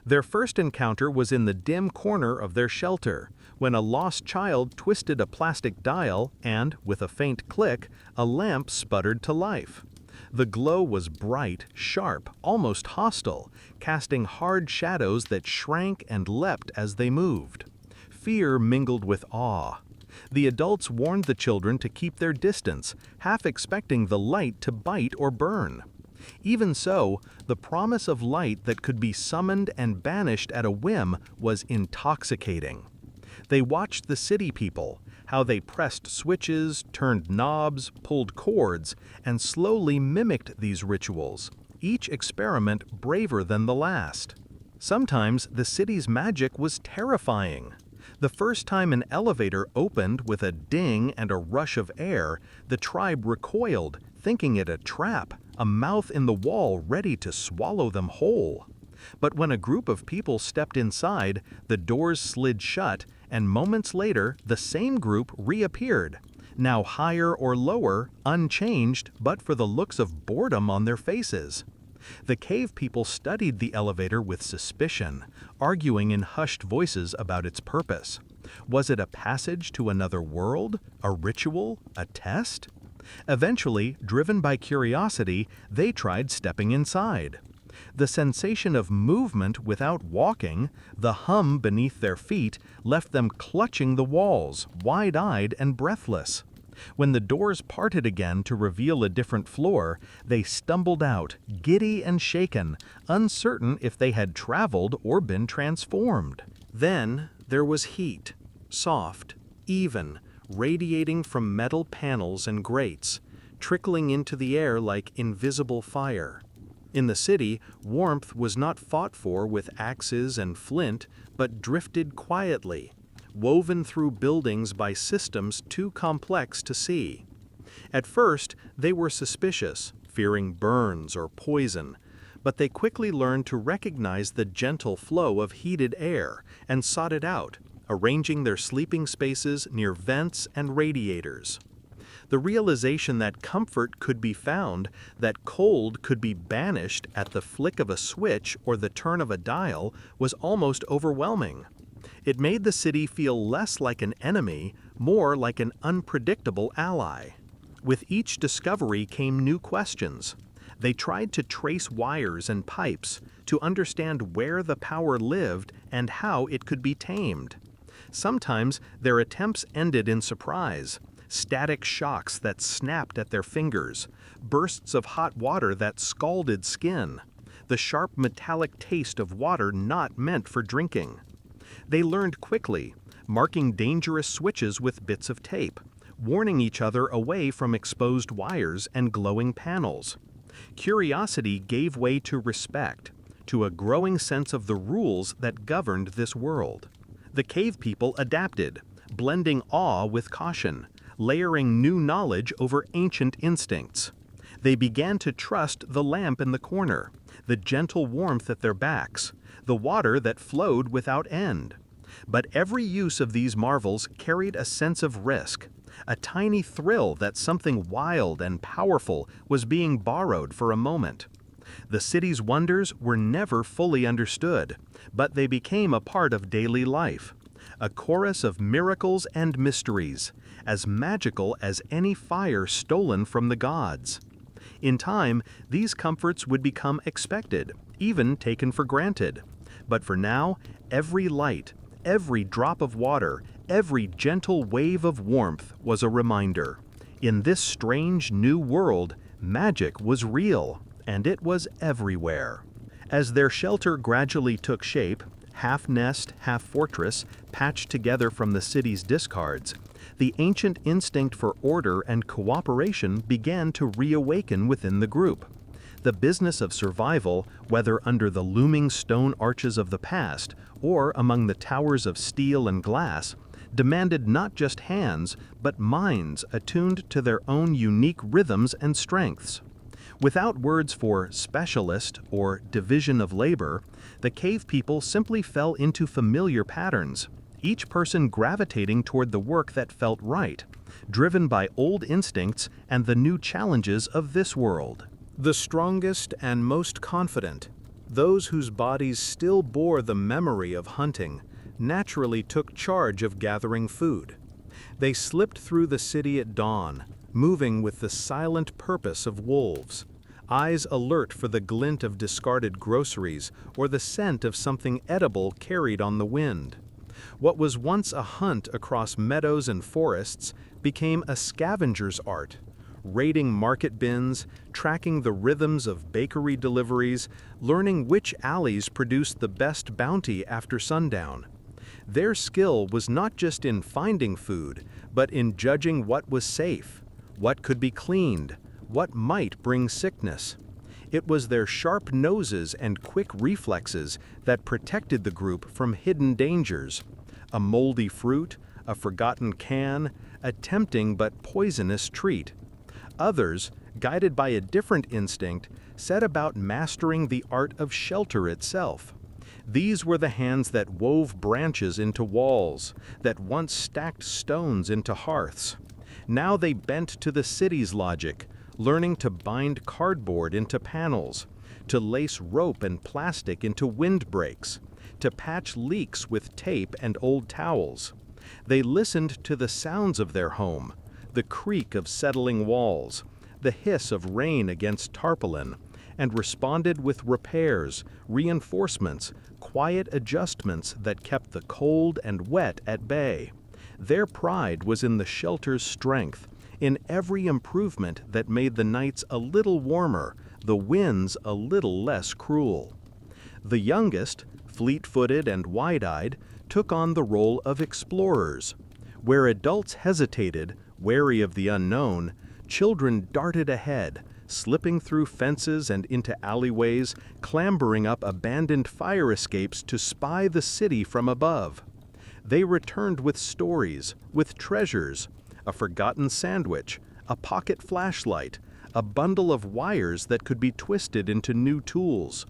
A: Their first encounter was in the dim corner of their shelter, when a lost child twisted a plastic dial and, with a faint click, a lamp sputtered to life. The glow was bright, sharp, almost hostile, casting hard shadows that shrank and leapt as they moved. Fear mingled with awe. The adults warned the children to keep their distance, half expecting the light to bite or burn. Even so, the promise of light that could be summoned and banished at a whim was intoxicating. They watched the city people, how they pressed switches, turned knobs, pulled cords, and slowly mimicked these rituals, each experiment braver than the last. Sometimes the city's magic was terrifying. The first time an elevator opened with a ding and a rush of air, the tribe recoiled, thinking it a trap, a mouth in the wall ready to swallow them whole. But when a group of people stepped inside, the doors slid shut, and moments later, the same group reappeared, now higher or lower, unchanged, but for the looks of boredom on their faces. The cave people studied the elevator with suspicion, arguing in hushed voices about its purpose. Was it a passage to another world, a ritual, a test? Eventually, driven by curiosity, they tried stepping inside. The sensation of movement without walking, the hum beneath their feet, left them clutching the walls, wide-eyed and breathless. When the doors parted again to reveal a different floor, they stumbled out, giddy and shaken, uncertain if they had traveled or been transformed. Then there was heat, soft, even, radiating from metal panels and grates, trickling into the air like invisible fire. In the city, warmth was not fought for with axes and flint, but drifted quietly, woven through buildings by systems too complex to see. At first, they were suspicious, fearing burns or poison, but they quickly learned to recognize the gentle flow of heated air and sought it out, arranging their sleeping spaces near vents and radiators. The realization that comfort could be found, that cold could be banished at the flick of a switch or the turn of a dial, was almost overwhelming. It made the city feel less like an enemy, more like an unpredictable ally. With each discovery came new questions. They tried to trace wires and pipes, to understand where the power lived and how it could be tamed. Sometimes their attempts ended in surprise. Static shocks that snapped at their fingers, bursts of hot water that scalded skin, the sharp metallic taste of water not meant for drinking. They learned quickly, marking dangerous switches with bits of tape, warning each other away from exposed wires and glowing panels. Curiosity gave way to respect, to a growing sense of the rules that governed this world. The cave people adapted, blending awe with caution, layering new knowledge over ancient instincts. They began to trust the lamp in the corner, the gentle warmth at their backs, the water that flowed without end. But every use of these marvels carried a sense of risk, a tiny thrill that something wild and powerful was being borrowed for a moment. The city's wonders were never fully understood, but they became a part of daily life, a chorus of miracles and mysteries, as magical as any fire stolen from the gods. In time, these comforts would become expected, even taken for granted. But for now, every light, every drop of water, every gentle wave of warmth was a reminder. In this strange new world, magic was real, and it was everywhere. As their shelter gradually took shape, half nest, half fortress, patched together from the city's discards, the ancient instinct for order and cooperation began to reawaken within the group. The business of survival, whether under the looming stone arches of the past or among the towers of steel and glass, demanded not just hands, but minds attuned to their own unique rhythms and strengths. Without words for specialist or division of labor, the cave people simply fell into familiar patterns, each person gravitating toward the work that felt right, driven by old instincts and the new challenges of this world. The strongest and most confident, those whose bodies still bore the memory of hunting, naturally took charge of gathering food. They slipped through the city at dawn, moving with the silent purpose of wolves, eyes alert for the glint of discarded groceries or the scent of something edible carried on the wind. What was once a hunt across meadows and forests became a scavenger's art, raiding market bins, tracking the rhythms of bakery deliveries, learning which alleys produced the best bounty after sundown. Their skill was not just in finding food, but in judging what was safe, what could be cleaned, what might bring sickness. It was their sharp noses and quick reflexes that protected the group from hidden dangers. A moldy fruit, a forgotten can, a tempting but poisonous treat. Others, guided by a different instinct, set about mastering the art of shelter itself. These were the hands that wove branches into walls, that once stacked stones into hearths. Now they bent to the city's logic, learning to bind cardboard into panels, to lace rope and plastic into windbreaks, to patch leaks with tape and old towels. They listened to the sounds of their home, the creak of settling walls, the hiss of rain against tarpaulin, and responded with repairs, reinforcements, quiet adjustments that kept the cold and wet at bay. Their pride was in the shelter's strength, in every improvement that made the nights a little warmer, the winds a little less cruel. The youngest, fleet-footed and wide-eyed, took on the role of explorers. Where adults hesitated, wary of the unknown, children darted ahead, slipping through fences and into alleyways, clambering up abandoned fire escapes to spy the city from above. They returned with stories, with treasures, a forgotten sandwich, a pocket flashlight, a bundle of wires that could be twisted into new tools.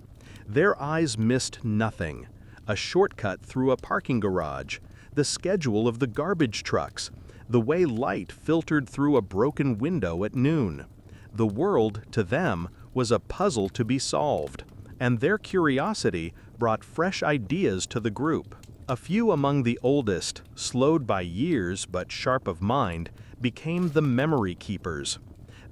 A: Their eyes missed nothing: a shortcut through a parking garage, the schedule of the garbage trucks, the way light filtered through a broken window at noon. The world, to them, was a puzzle to be solved, and their curiosity brought fresh ideas to the group. A few among the oldest, slowed by years but sharp of mind, became the memory keepers.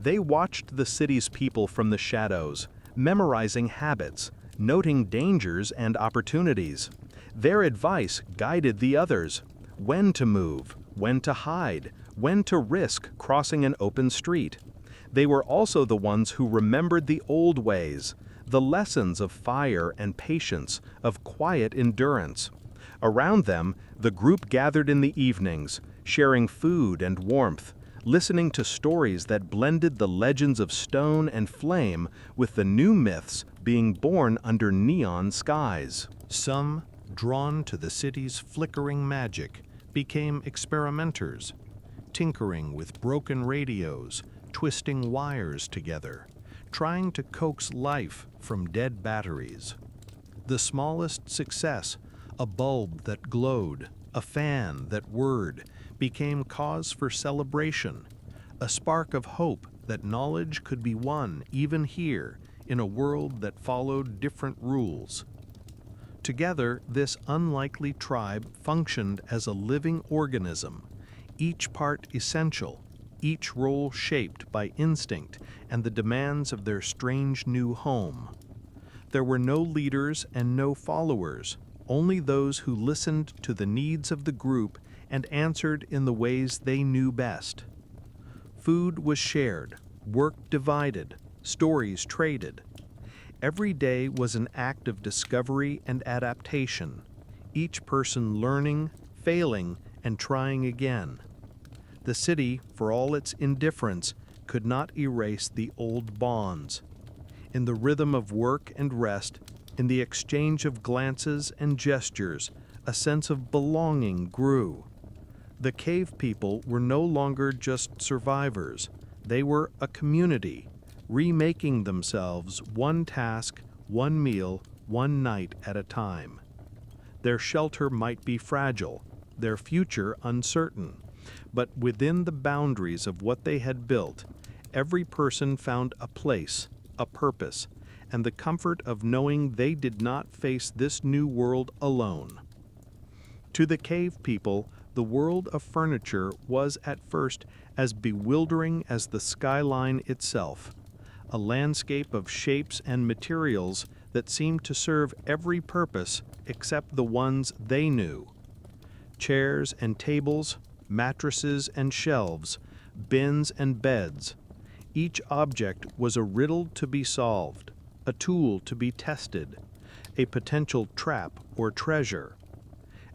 A: They watched the city's people from the shadows, memorizing habits, noting dangers and opportunities. Their advice guided the others: when to move, when to hide, when to risk crossing an open street. They were also the ones who remembered the old ways, the lessons of fire and patience, of quiet endurance. Around them, the group gathered in the evenings, sharing food and warmth, listening to stories that blended the legends of stone and flame with the new myths being born under neon skies. Some, drawn to the city's flickering magic, became experimenters, tinkering with broken radios, twisting wires together, trying to coax life from dead batteries. The smallest success, a bulb that glowed, a fan that whirred, became cause for celebration, a spark of hope that knowledge could be won even here in a world that followed different rules. Together, this unlikely tribe functioned as a living organism, each part essential, each role shaped by instinct and the demands of their strange new home. There were no leaders and no followers, only those who listened to the needs of the group and answered in the ways they knew best. Food was shared, work divided, stories traded. Every day was an act of discovery and adaptation, each person learning, failing, and trying again. The city, for all its indifference, could not erase the old bonds. In the rhythm of work and rest, in the exchange of glances and gestures, a sense of belonging grew. The cave people were no longer just survivors. They were a community, remaking themselves one task, one meal, one night at a time. Their shelter might be fragile, their future uncertain, but within the boundaries of what they had built, every person found a place, a purpose, and the comfort of knowing they did not face this new world alone. To the cave people, the world of furniture was at first as bewildering as the skyline itself, a landscape of shapes and materials that seemed to serve every purpose except the ones they knew. Chairs and tables, mattresses and shelves, bins and beds. Each object was a riddle to be solved, a tool to be tested, a potential trap or treasure.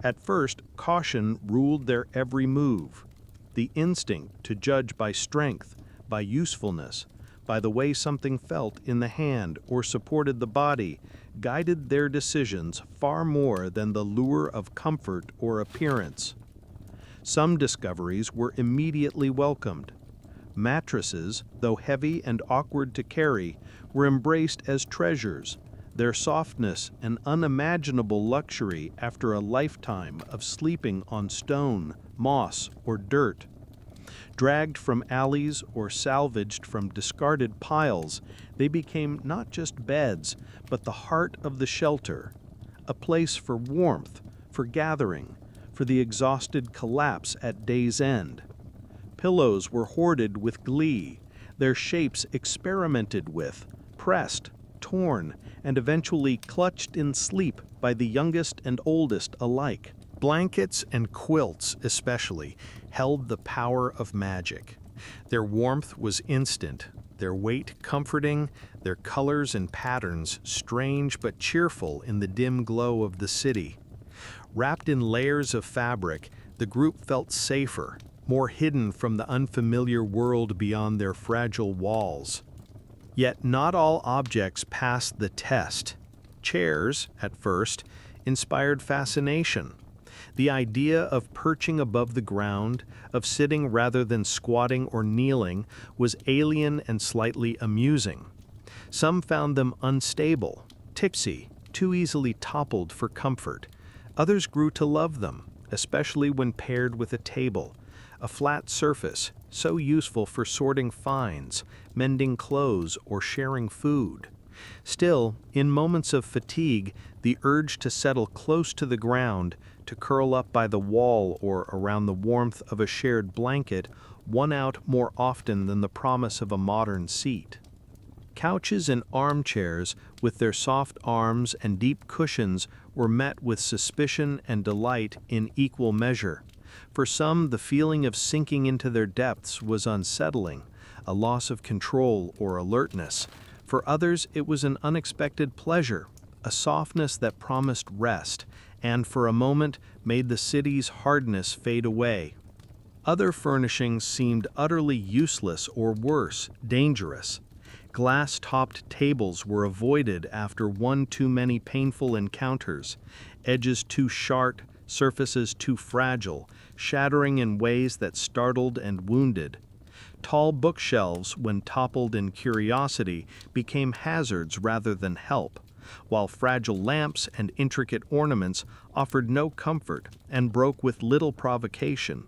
A: At first, caution ruled their every move. The instinct to judge by strength, by usefulness, by the way something felt in the hand or supported the body, guided their decisions far more than the lure of comfort or appearance. Some discoveries were immediately welcomed. Mattresses, though heavy and awkward to carry, were embraced as treasures, their softness an unimaginable luxury after a lifetime of sleeping on stone, moss, or dirt. Dragged from alleys or salvaged from discarded piles, they became not just beds, but the heart of the shelter, a place for warmth, for gathering, for the exhausted collapse at day's end. Pillows were hoarded with glee, their shapes experimented with, pressed, torn, and eventually clutched in sleep by the youngest and oldest alike. Blankets and quilts, especially, held the power of magic. Their warmth was instant, their weight comforting, their colors and patterns strange but cheerful in the dim glow of the city. Wrapped in layers of fabric, the group felt safer, more hidden from the unfamiliar world beyond their fragile walls. Yet not all objects passed the test. Chairs, at first, inspired fascination. The idea of perching above the ground, of sitting rather than squatting or kneeling, was alien and slightly amusing. Some found them unstable, tipsy, too easily toppled for comfort. Others grew to love them, especially when paired with a table, a flat surface so useful for sorting finds, mending clothes, or sharing food. Still, in moments of fatigue, the urge to settle close to the ground, to curl up by the wall or around the warmth of a shared blanket, won out more often than the promise of a modern seat. Couches and armchairs, with their soft arms and deep cushions, were met with suspicion and delight in equal measure. For some, the feeling of sinking into their depths was unsettling, a loss of control or alertness. For others, it was an unexpected pleasure, a softness that promised rest, and for a moment made the city's hardness fade away. Other furnishings seemed utterly useless or worse, dangerous. Glass-topped tables were avoided after one too many painful encounters, edges too sharp, surfaces too fragile, shattering in ways that startled and wounded. Tall bookshelves, when toppled in curiosity, became hazards rather than help, while fragile lamps and intricate ornaments offered no comfort and broke with little provocation.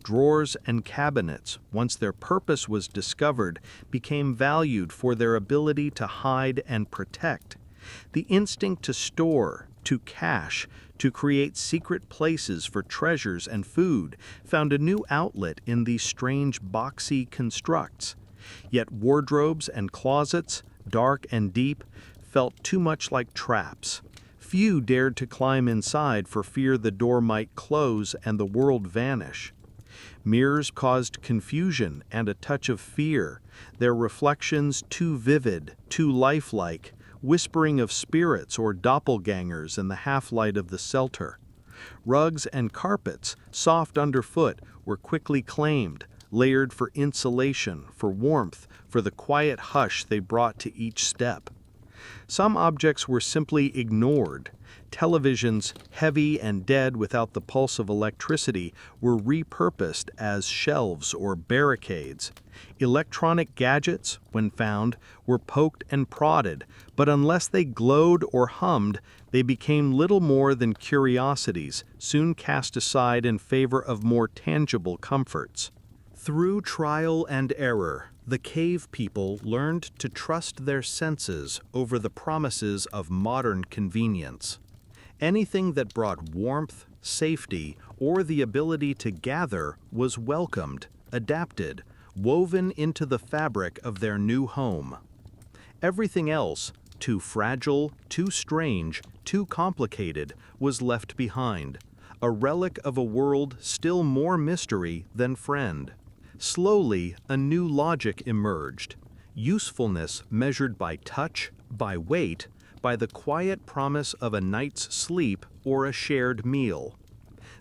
A: Drawers and cabinets, once their purpose was discovered, became valued for their ability to hide and protect. The instinct to store, to cache, to create secret places for treasures and food found a new outlet in these strange boxy constructs. Yet wardrobes and closets, dark and deep, felt too much like traps. Few dared to climb inside for fear the door might close and the world vanish. Mirrors caused confusion and a touch of fear, their reflections too vivid, too lifelike, whispering of spirits or doppelgangers in the half-light of the shelter. Rugs and carpets, soft underfoot, were quickly claimed, layered for insulation, for warmth, for the quiet hush they brought to each step. Some objects were simply ignored. Televisions, heavy and dead without the pulse of electricity, were repurposed as shelves or barricades. Electronic gadgets, when found, were poked and prodded, but unless they glowed or hummed, they became little more than curiosities, soon cast aside in favor of more tangible comforts. Through trial and error, the cave people learned to trust their senses over the promises of modern convenience. Anything that brought warmth, safety, or the ability to gather was welcomed, adapted, woven into the fabric of their new home. Everything else, too fragile, too strange, too complicated, was left behind, a relic of a world still more mystery than friend. Slowly, a new logic emerged, usefulness measured by touch, by weight, by the quiet promise of a night's sleep or a shared meal.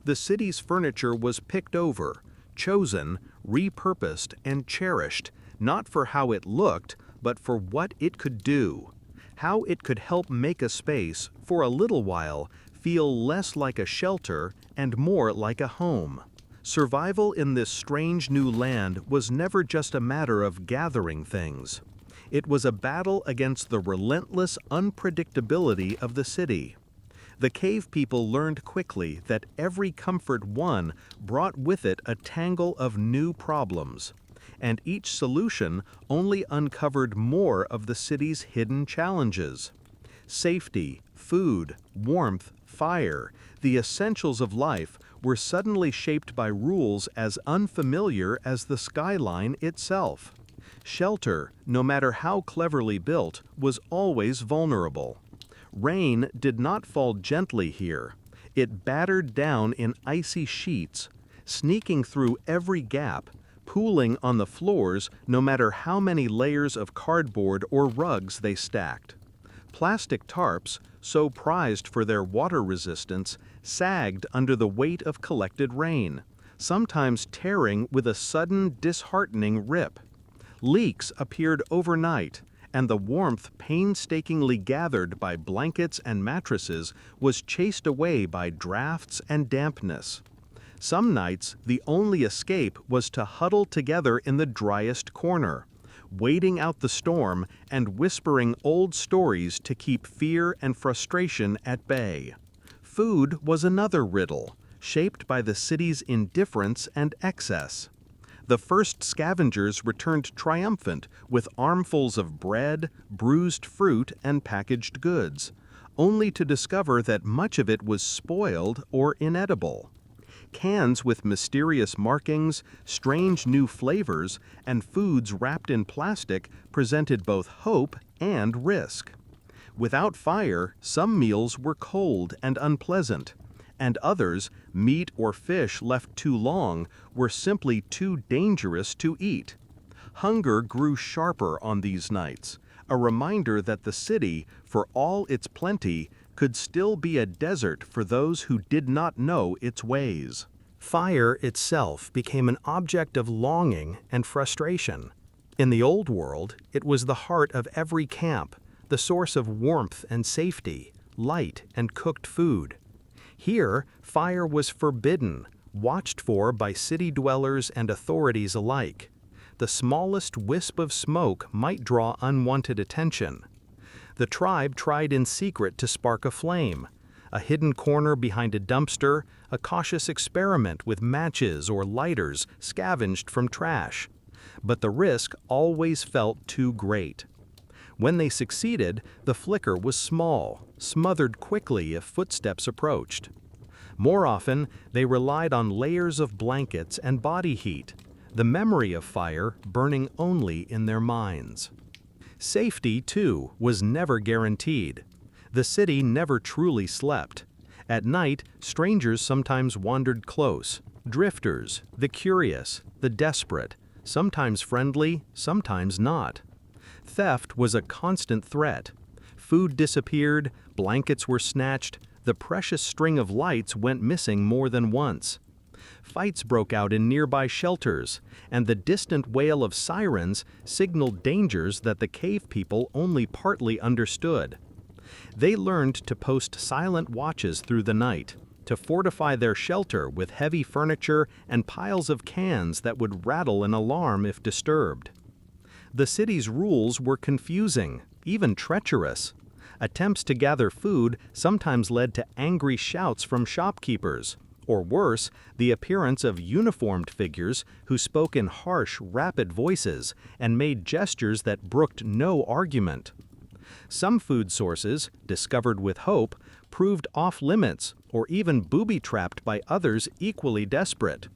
A: The city's furniture was picked over, chosen, repurposed, and cherished, not for how it looked, but for what it could do, how it could help make a space, for a little while, feel less like a shelter and more like a home. Survival in this strange new land was never just a matter of gathering things. It was a battle against the relentless unpredictability of the city. The cave people learned quickly that every comfort won brought with it a tangle of new problems, and each solution only uncovered more of the city's hidden challenges. Safety, food, warmth, fire, the essentials of life were suddenly shaped by rules as unfamiliar as the skyline itself. Shelter, no matter how cleverly built, was always vulnerable. Rain did not fall gently here. It battered down in icy sheets, sneaking through every gap, pooling on the floors no matter how many layers of cardboard or rugs they stacked. Plastic tarps, so prized for their water resistance, sagged under the weight of collected rain, sometimes tearing with a sudden, disheartening rip. Leaks appeared overnight, and the warmth painstakingly gathered by blankets and mattresses was chased away by drafts and dampness. Some nights, the only escape was to huddle together in the driest corner, waiting out the storm and whispering old stories to keep fear and frustration at bay. Food was another riddle, shaped by the city's indifference and excess. The first scavengers returned triumphant with armfuls of bread, bruised fruit, and packaged goods, only to discover that much of it was spoiled or inedible. Cans with mysterious markings, strange new flavors, and foods wrapped in plastic presented both hope and risk. Without fire, some meals were cold and unpleasant, and others, meat or fish left too long, were simply too dangerous to eat. Hunger grew sharper on these nights, a reminder that the city, for all its plenty, could still be a desert for those who did not know its ways. Fire itself became an object of longing and frustration. In the old world, it was the heart of every camp, the source of warmth and safety, light and cooked food. Here, fire was forbidden, watched for by city dwellers and authorities alike. The smallest wisp of smoke might draw unwanted attention. The tribe tried in secret to spark a flame, a hidden corner behind a dumpster, a cautious experiment with matches or lighters scavenged from trash. But the risk always felt too great. When they succeeded, the flicker was small, smothered quickly if footsteps approached. More often, they relied on layers of blankets and body heat, the memory of fire burning only in their minds. Safety, too, was never guaranteed. The city never truly slept. At night, strangers sometimes wandered close, drifters, the curious, the desperate, sometimes friendly, sometimes not. Theft was a constant threat. Food disappeared, blankets were snatched, the precious string of lights went missing more than once. Fights broke out in nearby shelters, and the distant wail of sirens signaled dangers that the cave people only partly understood. They learned to post silent watches through the night, to fortify their shelter with heavy furniture and piles of cans that would rattle an alarm if disturbed. The city's rules were confusing, even treacherous. Attempts to gather food sometimes led to angry shouts from shopkeepers, or worse, the appearance of uniformed figures who spoke in harsh, rapid voices and made gestures that brooked no argument. Some food sources, discovered with hope, proved off-limits or even booby-trapped by others equally desperate.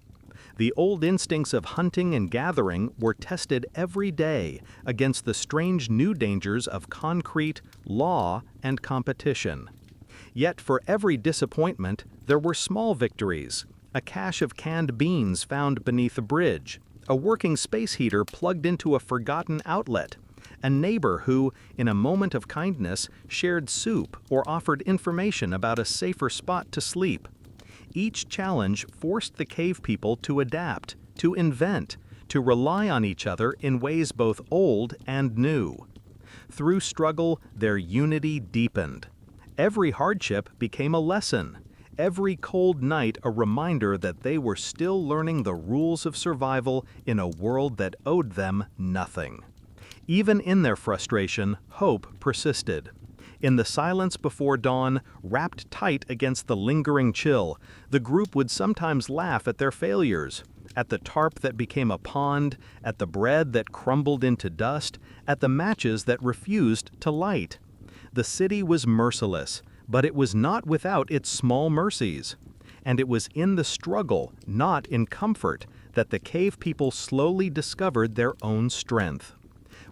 A: The old instincts of hunting and gathering were tested every day against the strange new dangers of concrete, law, and competition. Yet for every disappointment, there were small victories: a cache of canned beans found beneath a bridge, a working space heater plugged into a forgotten outlet, a neighbor who, in a moment of kindness, shared soup or offered information about a safer spot to sleep. Each challenge forced the cave people to adapt, to invent, to rely on each other in ways both old and new. Through struggle, their unity deepened. Every hardship became a lesson, every cold night a reminder that they were still learning the rules of survival in a world that owed them nothing. Even in their frustration, hope persisted. In the silence before dawn, wrapped tight against the lingering chill, the group would sometimes laugh at their failures, at the tarp that became a pond, at the bread that crumbled into dust, at the matches that refused to light. The city was merciless, but it was not without its small mercies. And it was in the struggle, not in comfort, that the cave people slowly discovered their own strength.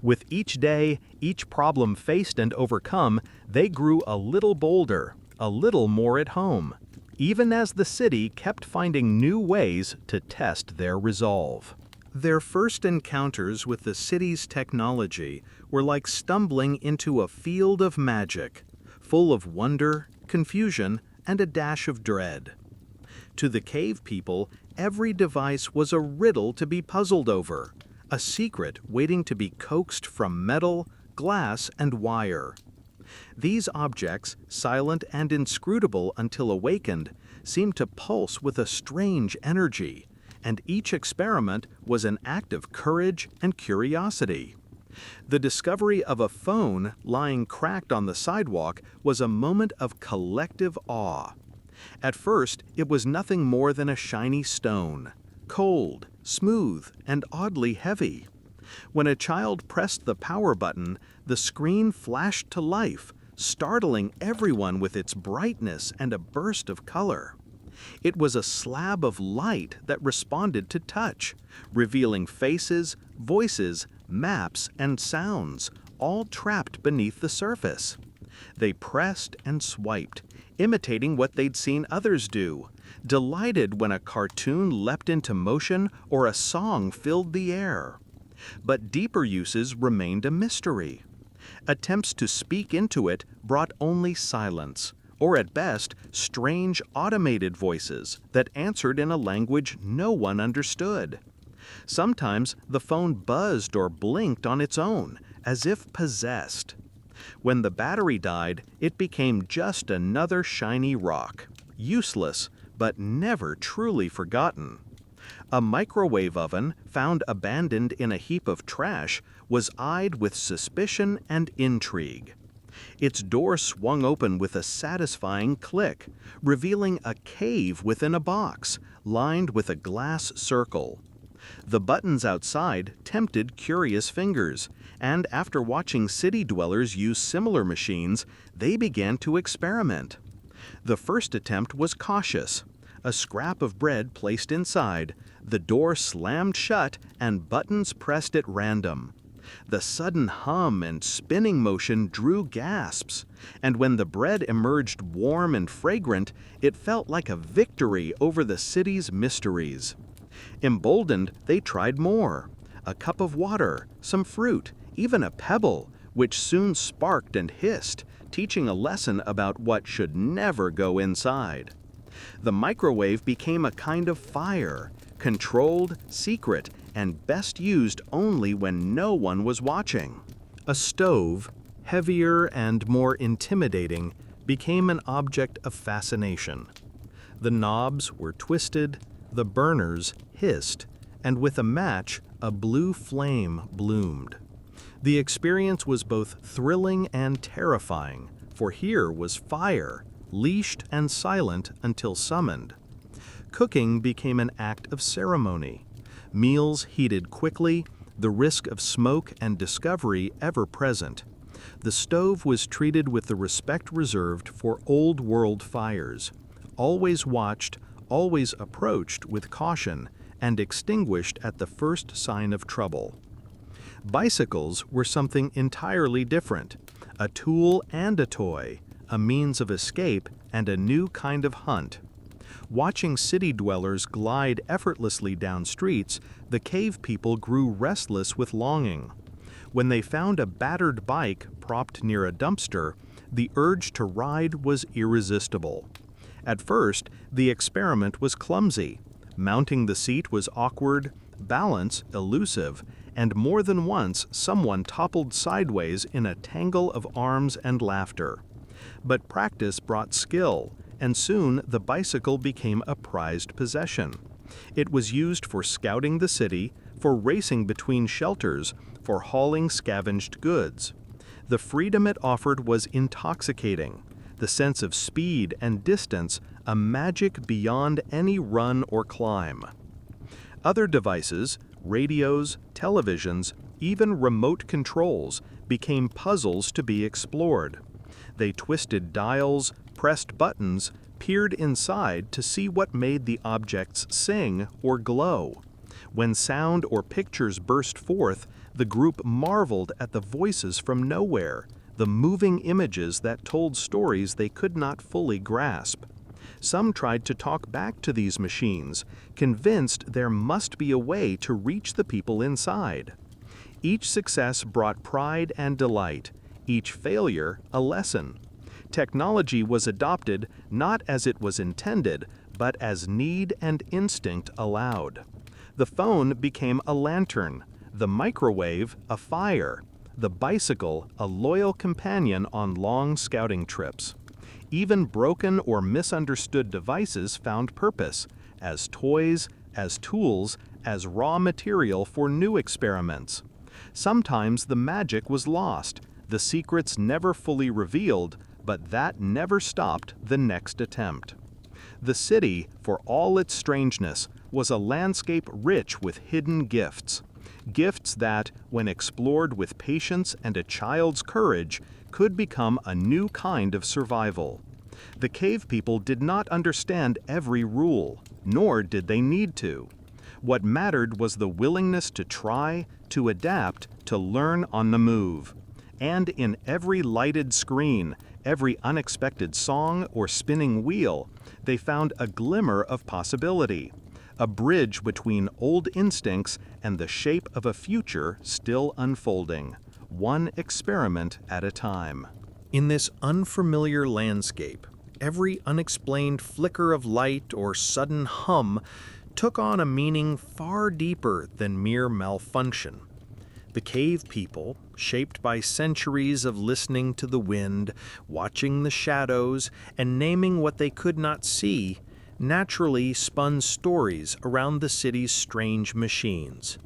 A: With each day, each problem faced and overcome, they grew a little bolder, a little more at home, even as the city kept finding new ways to test their resolve. Their first encounters with the city's technology were like stumbling into a field of magic, full of wonder, confusion, and a dash of dread. To the cave people, every device was a riddle to be puzzled over, a secret waiting to be coaxed from metal, glass, and wire. These objects, silent and inscrutable until awakened, seemed to pulse with a strange energy, and each experiment was an act of courage and curiosity. The discovery of a phone lying cracked on the sidewalk was a moment of collective awe. At first, it was nothing more than a shiny stone, cold, smooth, and oddly heavy. When a child pressed the power button, the screen flashed to life, startling everyone with its brightness and a burst of color. It was a slab of light that responded to touch, revealing faces, voices, maps, and sounds, all trapped beneath the surface. They pressed and swiped, imitating what they'd seen others do, delighted when a cartoon leapt into motion or a song filled the air. But deeper uses remained a mystery. Attempts to speak into it brought only silence, or at best, strange automated voices that answered in a language no one understood. Sometimes the phone buzzed or blinked on its own, as if possessed. When the battery died, it became just another shiny rock, useless, but never truly forgotten. A microwave oven, found abandoned in a heap of trash, was eyed with suspicion and intrigue. Its door swung open with a satisfying click, revealing a cave within a box, lined with a glass circle. The buttons outside tempted curious fingers, and after watching city dwellers use similar machines, they began to experiment. The first attempt was cautious. A scrap of bread placed inside, the door slammed shut, and buttons pressed at random. The sudden hum and spinning motion drew gasps, and when the bread emerged warm and fragrant, it felt like a victory over the city's mysteries. Emboldened, they tried more. A cup of water, some fruit, even a pebble, which soon sparked and hissed, teaching a lesson about what should never go inside. The microwave became a kind of fire, controlled, secret, and best used only when no one was watching. A stove, heavier and more intimidating, became an object of fascination. The knobs were twisted, the burners hissed, and with a match, a blue flame bloomed. The experience was both thrilling and terrifying, for here was fire, leashed and silent until summoned. Cooking became an act of ceremony. Meals heated quickly, the risk of smoke and discovery ever present. The stove was treated with the respect reserved for old-world fires, always watched, always approached with caution, and extinguished at the first sign of trouble. Bicycles were something entirely different, a tool and a toy, a means of escape and a new kind of hunt. Watching city dwellers glide effortlessly down streets, the cave people grew restless with longing. When they found a battered bike propped near a dumpster, the urge to ride was irresistible. At first, the experiment was clumsy. Mounting the seat was awkward, balance elusive, and more than once someone toppled sideways in a tangle of arms and laughter. But practice brought skill, and soon the bicycle became a prized possession. It was used for scouting the city, for racing between shelters, for hauling scavenged goods. The freedom it offered was intoxicating, the sense of speed and distance a magic beyond any run or climb. Other devices, radios, televisions, even remote controls, became puzzles to be explored. They twisted dials, pressed buttons, peered inside to see what made the objects sing or glow. When sound or pictures burst forth, the group marveled at the voices from nowhere, the moving images that told stories they could not fully grasp. Some tried to talk back to these machines, convinced there must be a way to reach the people inside. Each success brought pride and delight, each failure a lesson. Technology was adopted not as it was intended, but as need and instinct allowed. The phone became a lantern, the microwave a fire, the bicycle a loyal companion on long scouting trips. Even broken or misunderstood devices found purpose, as toys, as tools, as raw material for new experiments. Sometimes the magic was lost, the secrets never fully revealed, but that never stopped the next attempt. The city, for all its strangeness, was a landscape rich with hidden gifts. Gifts that, when explored with patience and a child's courage, could become a new kind of survival. The cave people did not understand every rule, nor did they need to. What mattered was the willingness to try, to adapt, to learn on the move. And in every lighted screen, every unexpected song or spinning wheel, they found a glimmer of possibility, a bridge between old instincts and the shape of a future still unfolding, one experiment at a time. In this unfamiliar landscape, every unexplained flicker of light or sudden hum took on a meaning far deeper than mere malfunction. The cave people, shaped by centuries of listening to the wind, watching the shadows, and naming what they could not see, naturally spun stories around the city's strange machines.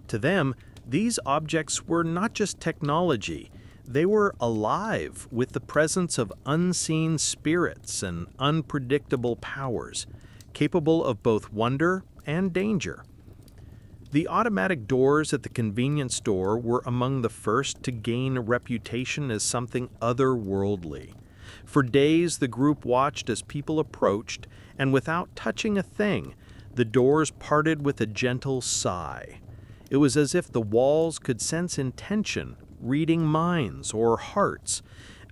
A: To them, these objects were not just technology, they were alive with the presence of unseen spirits and unpredictable powers, capable of both wonder and danger. The automatic doors at the convenience store were among the first to gain a reputation as something otherworldly. For days, the group watched as people approached, and without touching a thing, the doors parted with a gentle sigh. It was as if the walls could sense intention, reading minds or hearts,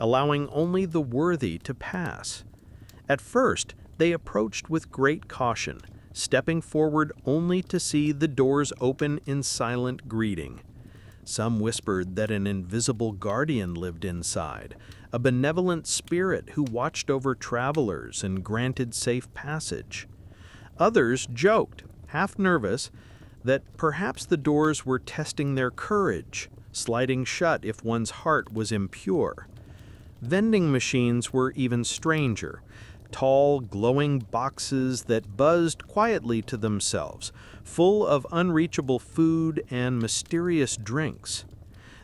A: allowing only the worthy to pass. At first, they approached with great caution, stepping forward only to see the doors open in silent greeting. Some whispered that an invisible guardian lived inside, a benevolent spirit who watched over travelers and granted safe passage. Others joked, half nervous, that perhaps the doors were testing their courage, sliding shut if one's heart was impure. Vending machines were even stranger, tall, glowing boxes that buzzed quietly to themselves, full of unreachable food and mysterious drinks.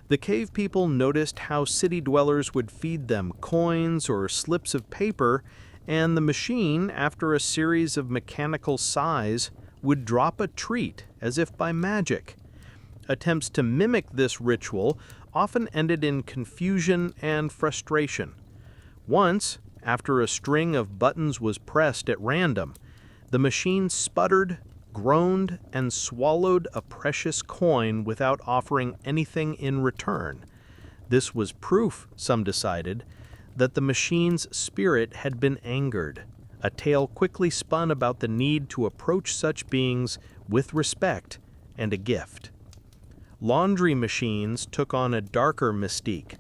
A: The cave people noticed how city dwellers would feed them coins or slips of paper, and the machine, after a series of mechanical sighs, would drop a treat as if by magic. Attempts to mimic this ritual often ended in confusion and frustration. Once, after a string of buttons was pressed at random, the machine sputtered, groaned, and swallowed a precious coin without offering anything in return. This was proof, some decided, that the machine's spirit had been angered. A tale quickly spun about the need to approach such beings with respect and a gift. Laundry machines took on a darker mystique.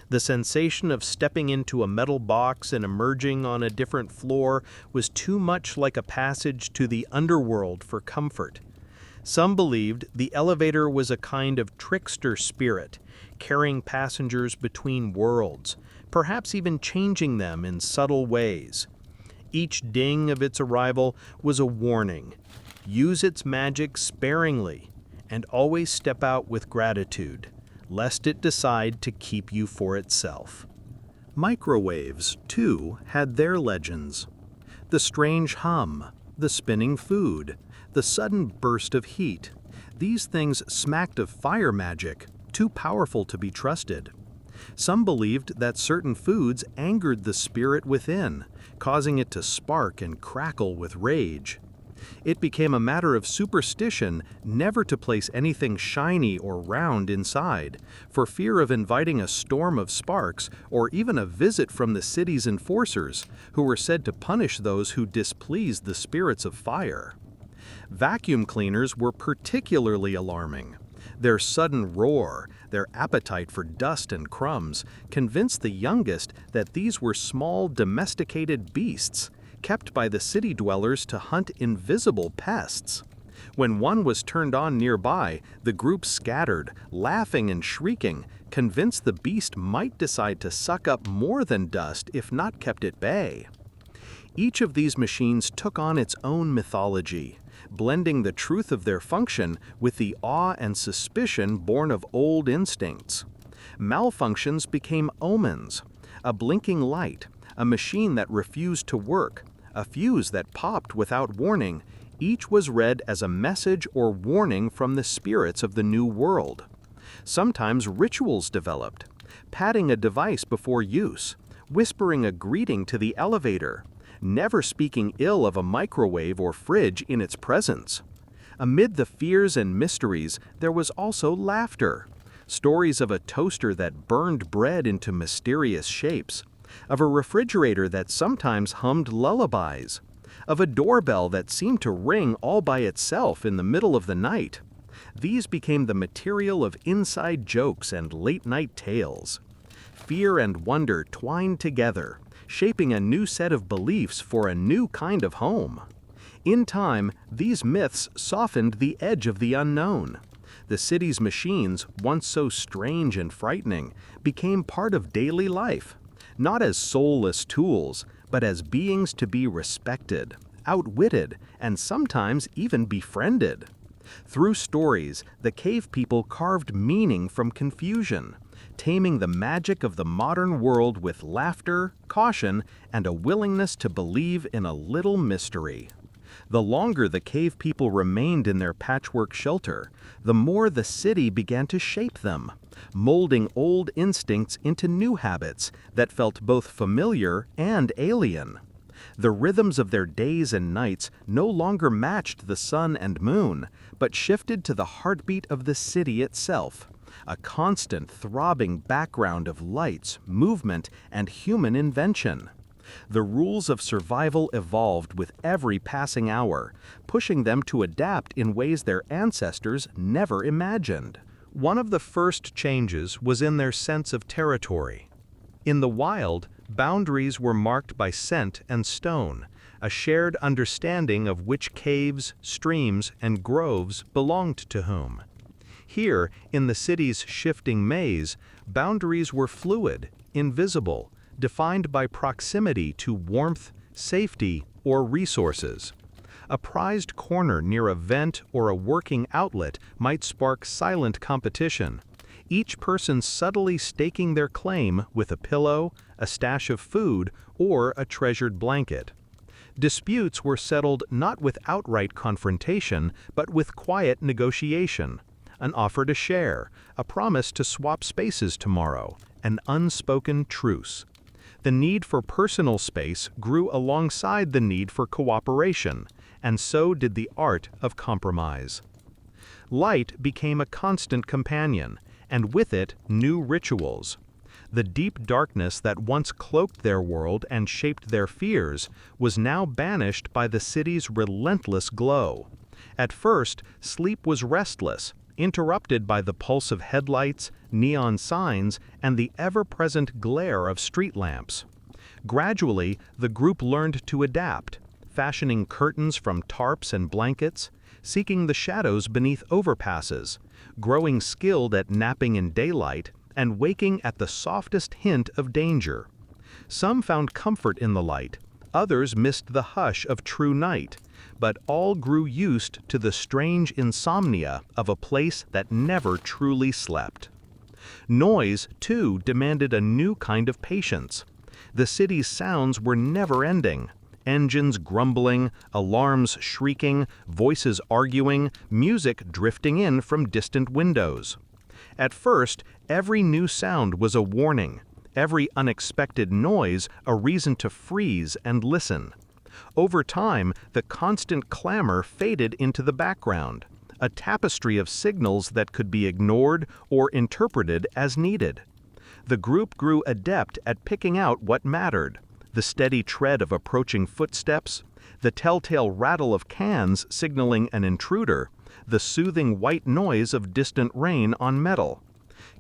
A: The sensation of stepping into a metal box and emerging on a different floor was too much like a passage to the underworld for comfort. Some believed the elevator was a kind of trickster spirit, carrying passengers between worlds, perhaps even changing them in subtle ways. Each ding of its arrival was a warning. Use its magic sparingly, and always step out with gratitude, lest it decide to keep you for itself. Microwaves, too, had their legends. The strange hum, the spinning food, the sudden burst of heat. These things smacked of fire magic, too powerful to be trusted. Some believed that certain foods angered the spirit within, causing it to spark and crackle with rage. It became a matter of superstition never to place anything shiny or round inside, for fear of inviting a storm of sparks or even a visit from the city's enforcers, who were said to punish those who displeased the spirits of fire. Vacuum cleaners were particularly alarming. Their sudden roar, their appetite for dust and crumbs, convinced the youngest that these were small domesticated beasts, kept by the city dwellers to hunt invisible pests. When one was turned on nearby, the group scattered, laughing and shrieking, convinced the beast might decide to suck up more than dust if not kept at bay. Each of these machines took on its own mythology, blending the truth of their function with the awe and suspicion born of old instincts. Malfunctions became omens: a blinking light, a machine that refused to work, a fuse that popped without warning. Each was read as a message or warning from the spirits of the new world. Sometimes rituals developed: patting a device before use, whispering a greeting to the elevator, never speaking ill of a microwave or fridge in its presence. Amid the fears and mysteries, there was also laughter. Stories of a toaster that burned bread into mysterious shapes, of a refrigerator that sometimes hummed lullabies, of a doorbell that seemed to ring all by itself in the middle of the night. These became the material of inside jokes and late-night tales. Fear and wonder twined together, shaping a new set of beliefs for a new kind of home. In time, these myths softened the edge of the unknown. The city's machines, once so strange and frightening, became part of daily life, not as soulless tools, but as beings to be respected, outwitted, and sometimes even befriended. Through stories, the cave people carved meaning from confusion, taming the magic of the modern world with laughter, caution, and a willingness to believe in a little mystery. The longer the cave people remained in their patchwork shelter, the more the city began to shape them, molding old instincts into new habits that felt both familiar and alien. The rhythms of their days and nights no longer matched the sun and moon, but shifted to the heartbeat of the city itself, a constant throbbing background of lights, movement, and human invention. The rules of survival evolved with every passing hour, pushing them to adapt in ways their ancestors never imagined. One of the first changes was in their sense of territory. In the wild, boundaries were marked by scent and stone, a shared understanding of which caves, streams, and groves belonged to whom. Here, in the city's shifting maze, boundaries were fluid, invisible, defined by proximity to warmth, safety, or resources. A prized corner near a vent or a working outlet might spark silent competition, each person subtly staking their claim with a pillow, a stash of food, or a treasured blanket. Disputes were settled not with outright confrontation, but with quiet negotiation. An offer to share, a promise to swap spaces tomorrow, an unspoken truce. The need for personal space grew alongside the need for cooperation, and so did the art of compromise. Light became a constant companion, and with it, new rituals. The deep darkness that once cloaked their world and shaped their fears was now banished by the city's relentless glow. At first, sleep was restless, interrupted by the pulse of headlights, neon signs, and the ever-present glare of street lamps. Gradually, the group learned to adapt, fashioning curtains from tarps and blankets, seeking the shadows beneath overpasses, growing skilled at napping in daylight, and waking at the softest hint of danger. Some found comfort in the light, others missed the hush of true night, but all grew used to the strange insomnia of a place that never truly slept. Noise, too, demanded a new kind of patience. The city's sounds were never-ending. Engines grumbling, alarms shrieking, voices arguing, music drifting in from distant windows. At first, every new sound was a warning, every unexpected noise a reason to freeze and listen. Over time, the constant clamor faded into the background, a tapestry of signals that could be ignored or interpreted as needed. The group grew adept at picking out what mattered: the steady tread of approaching footsteps, the telltale rattle of cans signaling an intruder, the soothing white noise of distant rain on metal.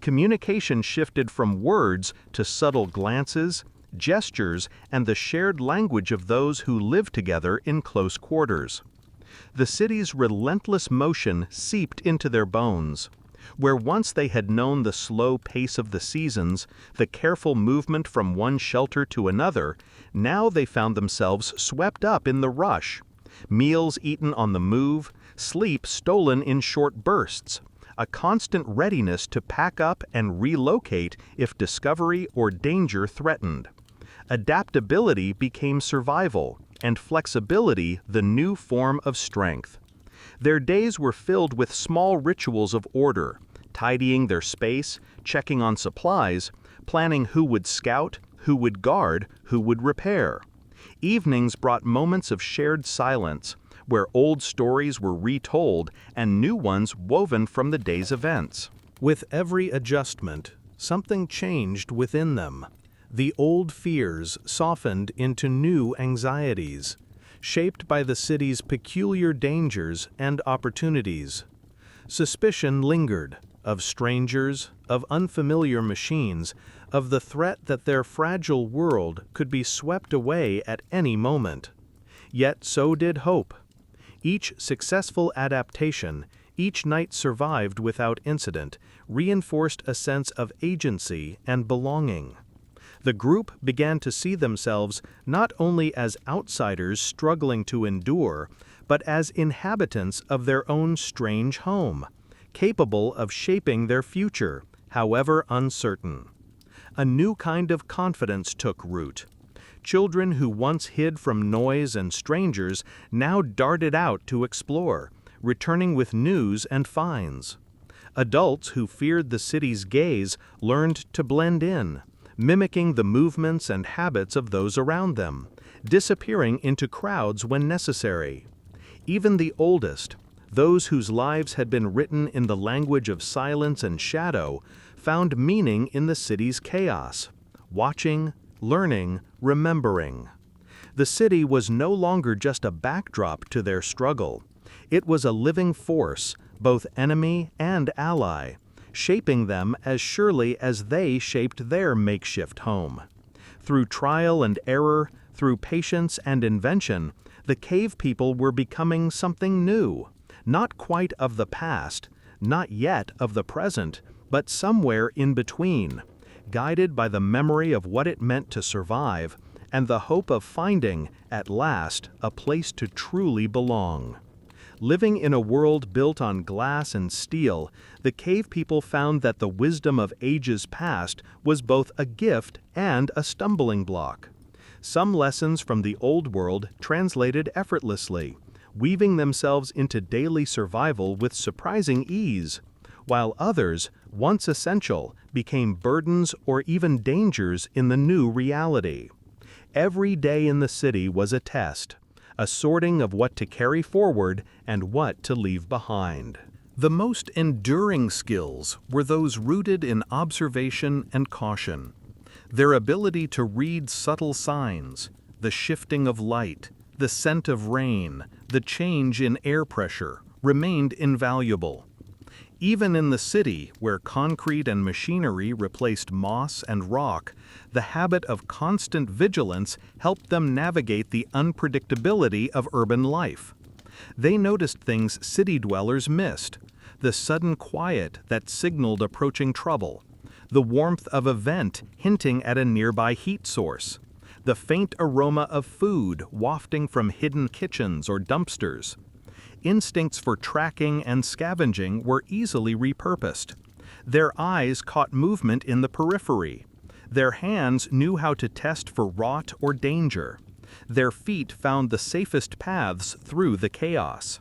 A: Communication shifted from words to subtle glances, gestures, and the shared language of those who live together in close quarters. The city's relentless motion seeped into their bones. Where once they had known the slow pace of the seasons, the careful movement from one shelter to another, now they found themselves swept up in the rush. Meals eaten on the move, sleep stolen in short bursts, a constant readiness to pack up and relocate if discovery or danger threatened. Adaptability became survival, and flexibility the new form of strength. Their days were filled with small rituals of order, tidying their space, checking on supplies, planning who would scout, who would guard, who would repair. Evenings brought moments of shared silence, where old stories were retold and new ones woven from the day's events. With every adjustment, something changed within them. The old fears softened into new anxieties, shaped by the city's peculiar dangers and opportunities. Suspicion lingered, of strangers, of unfamiliar machines, of the threat that their fragile world could be swept away at any moment. Yet so did hope. Each successful adaptation, each night survived without incident, reinforced a sense of agency and belonging. The group began to see themselves not only as outsiders struggling to endure, but as inhabitants of their own strange home, capable of shaping their future, however uncertain. A new kind of confidence took root. Children who once hid from noise and strangers now darted out to explore, returning with news and finds. Adults who feared the city's gaze learned to blend in, mimicking the movements and habits of those around them, disappearing into crowds when necessary. Even the oldest, those whose lives had been written in the language of silence and shadow, found meaning in the city's chaos, watching, learning, remembering. The city was no longer just a backdrop to their struggle. It was a living force, both enemy and ally, shaping them as surely as they shaped their makeshift home. Through trial and error, through patience and invention, the cave people were becoming something new, not quite of the past, not yet of the present, but somewhere in between, guided by the memory of what it meant to survive and the hope of finding, at last, a place to truly belong. Living in a world built on glass and steel, the cave people found that the wisdom of ages past was both a gift and a stumbling block. Some lessons from the old world translated effortlessly, weaving themselves into daily survival with surprising ease, while others, once essential, became burdens or even dangers in the new reality. Every day in the city was a test, a sorting of what to carry forward and what to leave behind. The most enduring skills were those rooted in observation and caution. Their ability to read subtle signs, the shifting of light, the scent of rain, the change in air pressure, remained invaluable. Even in the city, where concrete and machinery replaced moss and rock, the habit of constant vigilance helped them navigate the unpredictability of urban life. They noticed things city dwellers missed: the sudden quiet that signaled approaching trouble, the warmth of a vent hinting at a nearby heat source, the faint aroma of food wafting from hidden kitchens or dumpsters. Instincts for tracking and scavenging were easily repurposed. Their eyes caught movement in the periphery. Their hands knew how to test for rot or danger. Their feet found the safest paths through the chaos.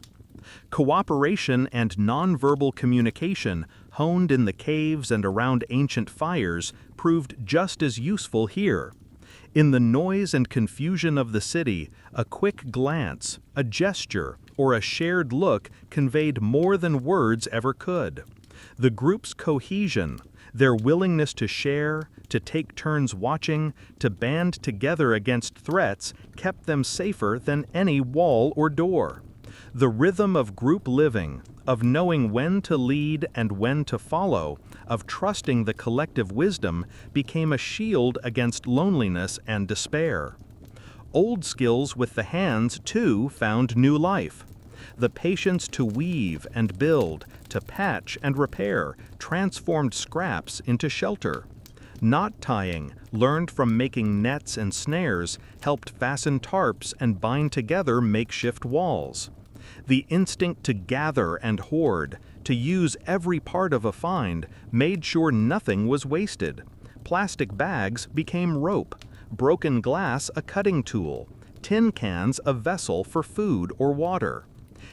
A: Cooperation and nonverbal communication, honed in the caves and around ancient fires, proved just as useful here. In the noise and confusion of the city, a quick glance, a gesture, or a shared look conveyed more than words ever could. The group's cohesion, their willingness to share, to take turns watching, to band together against threats, kept them safer than any wall or door. The rhythm of group living, of knowing when to lead and when to follow, of trusting the collective wisdom, became a shield against loneliness and despair. Old skills with the hands, too, found new life. The patience to weave and build, to patch and repair, transformed scraps into shelter. Knot tying, learned from making nets and snares, helped fasten tarps and bind together makeshift walls. The instinct to gather and hoard, to use every part of a find, made sure nothing was wasted. Plastic bags became rope, broken glass a cutting tool, tin cans a vessel for food or water.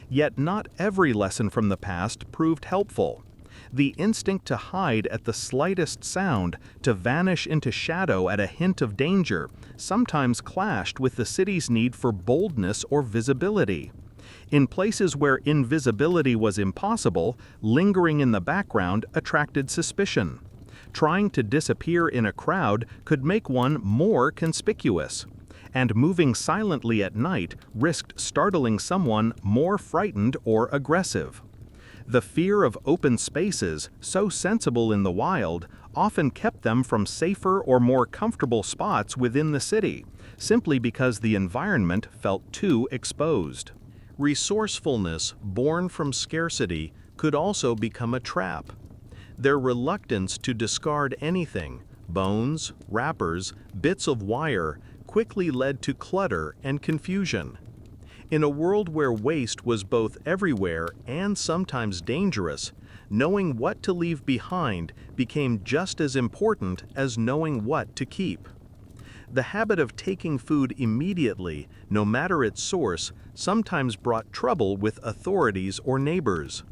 A: Yet not every lesson from the past proved helpful. The instinct to hide at the slightest sound, to vanish into shadow at a hint of danger, sometimes clashed with the city's need for boldness or visibility. In places where invisibility was impossible, lingering in the background attracted suspicion. Trying to disappear in a crowd could make one more conspicuous. And moving silently at night risked startling someone more frightened or aggressive. The fear of open spaces, so sensible in the wild, often kept them from safer or more comfortable spots within the city, simply because the environment felt too exposed. Resourcefulness born from scarcity could also become a trap. Their reluctance to discard anything, bones, wrappers, bits of wire, quickly led to clutter and confusion. In a world where waste was both everywhere and sometimes dangerous, knowing what to leave behind became just as important as knowing what to keep. The habit of taking food immediately, no matter its source, sometimes brought trouble with authorities or neighbors.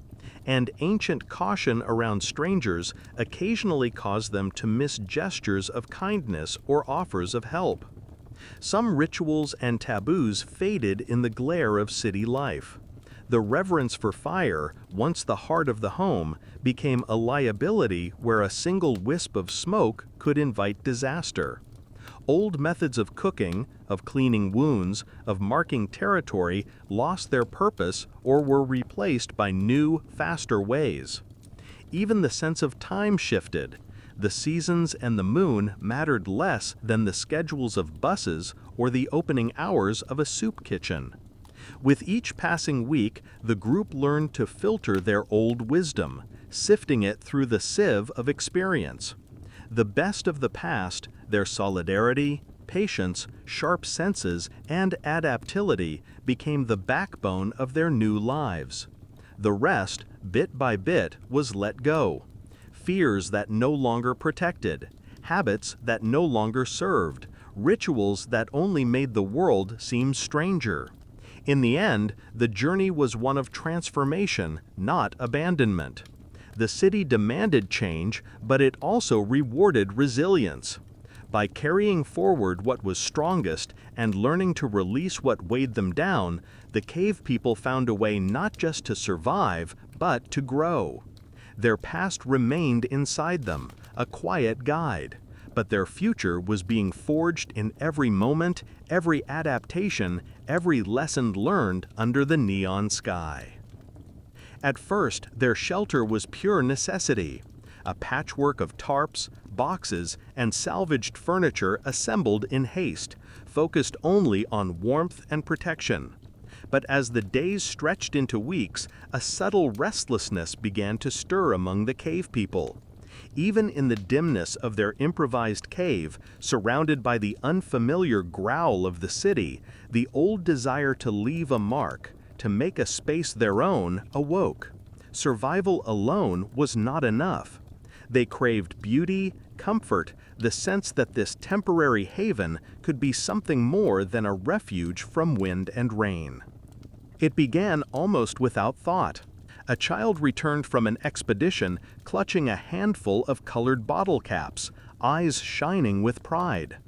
A: And ancient caution around strangers occasionally caused them to miss gestures of kindness or offers of help. Some rituals and taboos faded in the glare of city life. The reverence for fire, once the heart of the home, became a liability where a single wisp of smoke could invite disaster. Old methods of cooking, of cleaning wounds, of marking territory lost their purpose or were replaced by new, faster ways. Even the sense of time shifted. The seasons and the moon mattered less than the schedules of buses or the opening hours of a soup kitchen. With each passing week, the group learned to filter their old wisdom, sifting it through the sieve of experience. The best of the past, their solidarity, patience, sharp senses, and adaptability became the backbone of their new lives. The rest, bit by bit, was let go. Fears that no longer protected, habits that no longer served, rituals that only made the world seem stranger. In the end, the journey was one of transformation, not abandonment. The city demanded change, but it also rewarded resilience. By carrying forward what was strongest and learning to release what weighed them down, the cave people found a way not just to survive, but to grow. Their past remained inside them, a quiet guide, but their future was being forged in every moment, every adaptation, every lesson learned under the neon sky. At first, their shelter was pure necessity, a patchwork of tarps, boxes, and salvaged furniture assembled in haste, focused only on warmth and protection. But as the days stretched into weeks, a subtle restlessness began to stir among the cave people. Even in the dimness of their improvised cave, surrounded by the unfamiliar growl of the city, the old desire to leave a mark, to make a space their own, awoke. Survival alone was not enough. They craved beauty, comfort, the sense that this temporary haven could be something more than a refuge from wind and rain. It began almost without thought. A child returned from an expedition clutching a handful of colored bottle caps, eyes shining with pride.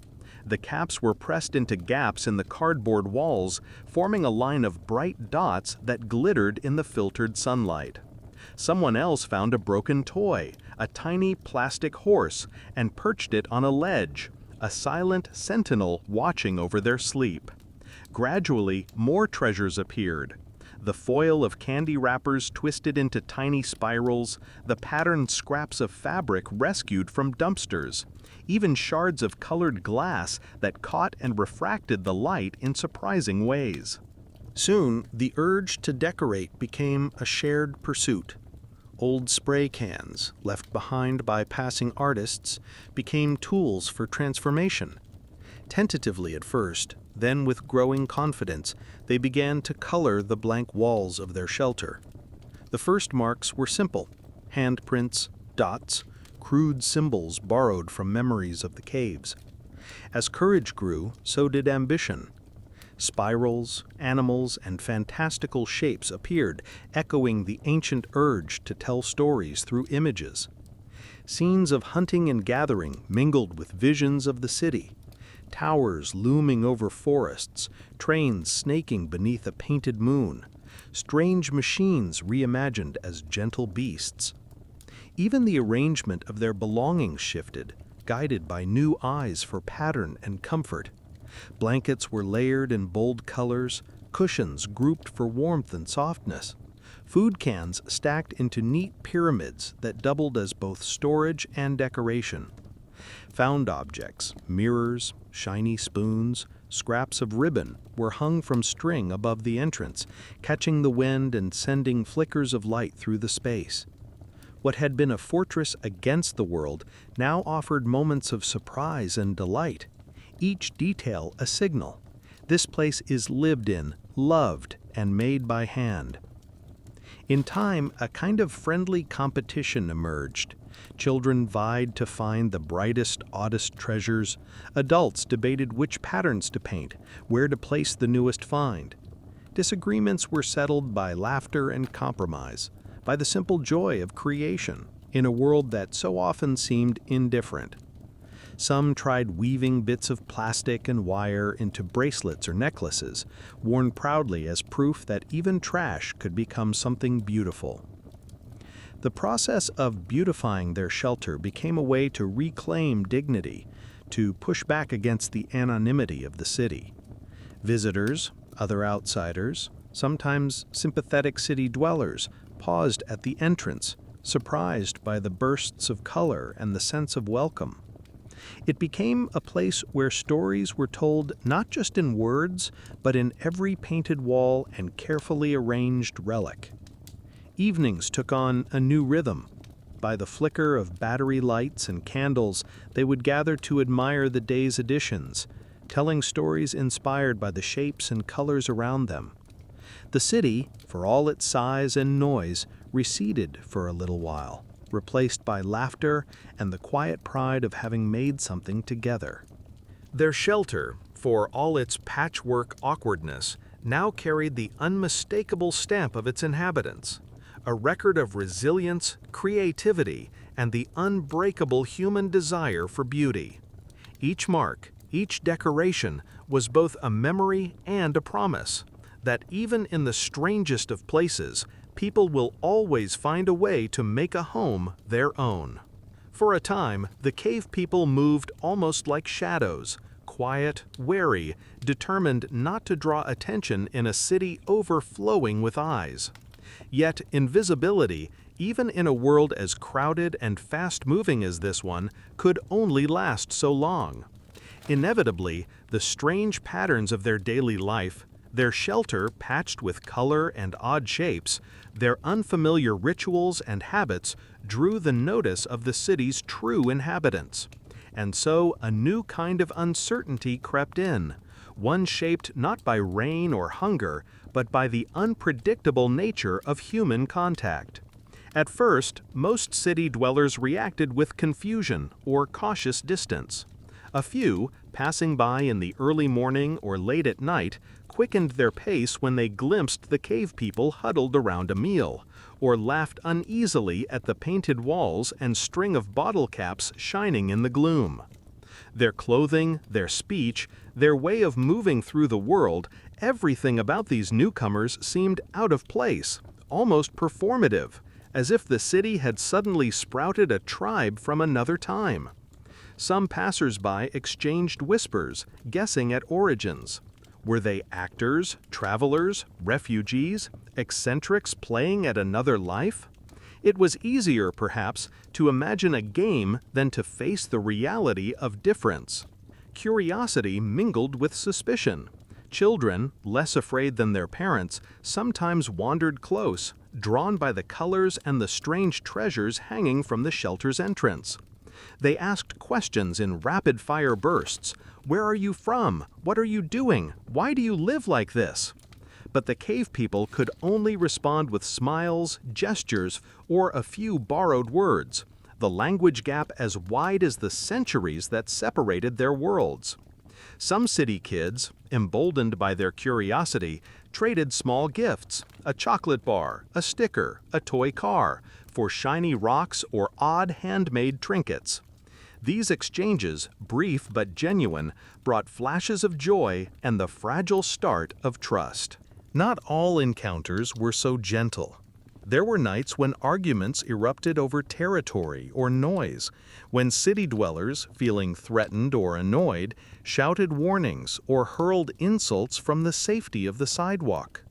A: The caps were pressed into gaps in the cardboard walls, forming a line of bright dots that glittered in the filtered sunlight. Someone else found a broken toy, a tiny plastic horse, and perched it on a ledge, a silent sentinel watching over their sleep. Gradually, more treasures appeared. The foil of candy wrappers twisted into tiny spirals, the patterned scraps of fabric rescued from dumpsters, even shards of colored glass that caught and refracted the light in surprising ways. Soon, the urge to decorate became a shared pursuit. Old spray cans, left behind by passing artists, became tools for transformation. Tentatively at first, then with growing confidence, they began to color the blank walls of their shelter. The first marks were simple: handprints, dots, crude symbols borrowed from memories of the caves. As courage grew, so did ambition. Spirals, animals, and fantastical shapes appeared, echoing the ancient urge to tell stories through images. Scenes of hunting and gathering mingled with visions of the city. Towers looming over forests, trains snaking beneath a painted moon, strange machines reimagined as gentle beasts. Even the arrangement of their belongings shifted, guided by new eyes for pattern and comfort. Blankets were layered in bold colors, cushions grouped for warmth and softness. Food cans stacked into neat pyramids that doubled as both storage and decoration. Found objects, mirrors, shiny spoons, scraps of ribbon were hung from string above the entrance, catching the wind and sending flickers of light through the space. What had been a fortress against the world now offered moments of surprise and delight, each detail a signal. This place is lived in, loved, and made by hand. In time, a kind of friendly competition emerged. Children vied to find the brightest, oddest treasures. Adults debated which patterns to paint, where to place the newest find. Disagreements were settled by laughter and compromise, by the simple joy of creation, in a world that so often seemed indifferent. Some tried weaving bits of plastic and wire into bracelets or necklaces, worn proudly as proof that even trash could become something beautiful. The process of beautifying their shelter became a way to reclaim dignity, to push back against the anonymity of the city. Visitors, other outsiders, sometimes sympathetic city dwellers, paused at the entrance, surprised by the bursts of color and the sense of welcome. It became a place where stories were told not just in words, but in every painted wall and carefully arranged relic. Evenings took on a new rhythm. By the flicker of battery lights and candles, they would gather to admire the day's editions, telling stories inspired by the shapes and colors around them. The city, for all its size and noise, receded for a little while, replaced by laughter and the quiet pride of having made something together. Their shelter, for all its patchwork awkwardness, now carried the unmistakable stamp of its inhabitants, a record of resilience, creativity, and the unbreakable human desire for beauty. Each mark, each decoration, was both a memory and a promise that even in the strangest of places, people will always find a way to make a home their own. For a time, the cave people moved almost like shadows, quiet, wary, determined not to draw attention in a city overflowing with eyes. Yet invisibility, even in a world as crowded and fast-moving as this one, could only last so long. Inevitably, the strange patterns of their daily life, their shelter patched with color and odd shapes, their unfamiliar rituals and habits drew the notice of the city's true inhabitants. And so a new kind of uncertainty crept in, one shaped not by rain or hunger, but by the unpredictable nature of human contact. At first, most city dwellers reacted with confusion or cautious distance. A few, passing by in the early morning or late at night, quickened their pace when they glimpsed the cave people huddled around a meal, or laughed uneasily at the painted walls and string of bottle caps shining in the gloom. Their clothing, their speech, their way of moving through the world, everything about these newcomers seemed out of place, almost performative, as if the city had suddenly sprouted a tribe from another time. Some passers-by exchanged whispers, guessing at origins. Were they actors, travelers, refugees, eccentrics playing at another life? It was easier, perhaps, to imagine a game than to face the reality of difference. Curiosity mingled with suspicion. Children, less afraid than their parents, sometimes wandered close, drawn by the colors and the strange treasures hanging from the shelter's entrance. They asked questions in rapid-fire bursts. Where are you from? What are you doing? Why do you live like this? But the cave people could only respond with smiles, gestures, or a few borrowed words, the language gap as wide as the centuries that separated their worlds. Some city kids, emboldened by their curiosity, traded small gifts, a chocolate bar, a sticker, a toy car, for shiny rocks or odd handmade trinkets. These exchanges, brief but genuine, brought flashes of joy and the fragile start of trust. Not all encounters were so gentle. There were nights when arguments erupted over territory or noise, when city dwellers, feeling threatened or annoyed, shouted warnings or hurled insults from the safety of the sidewalk.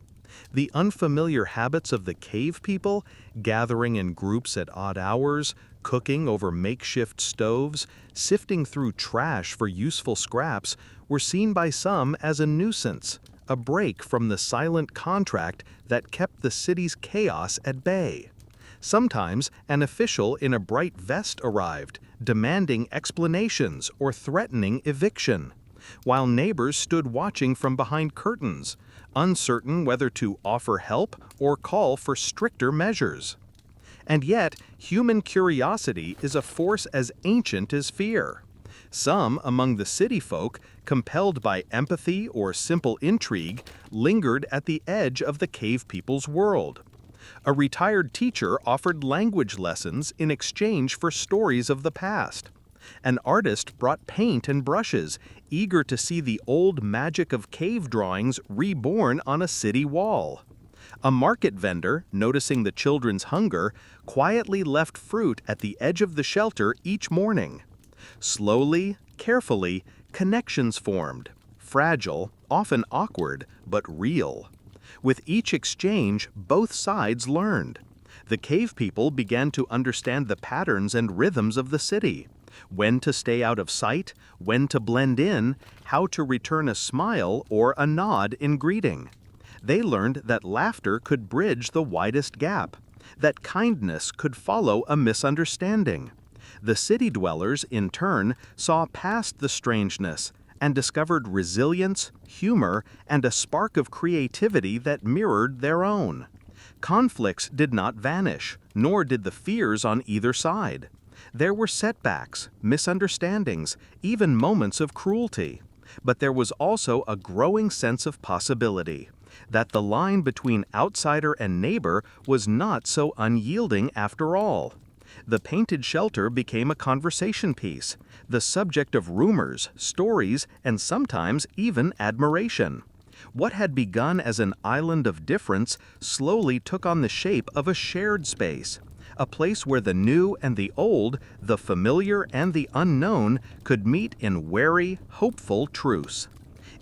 A: The unfamiliar habits of the cave people, gathering in groups at odd hours, cooking over makeshift stoves, sifting through trash for useful scraps, were seen by some as a nuisance, a break from the silent contract that kept the city's chaos at bay. Sometimes an official in a bright vest arrived, demanding explanations or threatening eviction, while neighbors stood watching from behind curtains, uncertain whether to offer help or call for stricter measures. And yet, human curiosity is a force as ancient as fear. Some among the city folk, compelled by empathy or simple intrigue, lingered at the edge of the cave people's world. A retired teacher offered language lessons in exchange for stories of the past. An artist brought paint and brushes, eager to see the old magic of cave drawings reborn on a city wall. A market vendor, noticing the children's hunger, quietly left fruit at the edge of the shelter each morning. Slowly, carefully, connections formed, fragile, often awkward, but real. With each exchange, both sides learned. The cave people began to understand the patterns and rhythms of the city. When to stay out of sight, when to blend in, how to return a smile or a nod in greeting. They learned that laughter could bridge the widest gap, that kindness could follow a misunderstanding. The city dwellers, in turn, saw past the strangeness and discovered resilience, humor, and a spark of creativity that mirrored their own. Conflicts did not vanish, nor did the fears on either side. There were setbacks, misunderstandings, even moments of cruelty. But there was also a growing sense of possibility, that the line between outsider and neighbor was not so unyielding after all. The painted shelter became a conversation piece, the subject of rumors, stories, and sometimes even admiration. What had begun as an island of difference slowly took on the shape of a shared space, a place where the new and the old, the familiar and the unknown, could meet in wary, hopeful truce.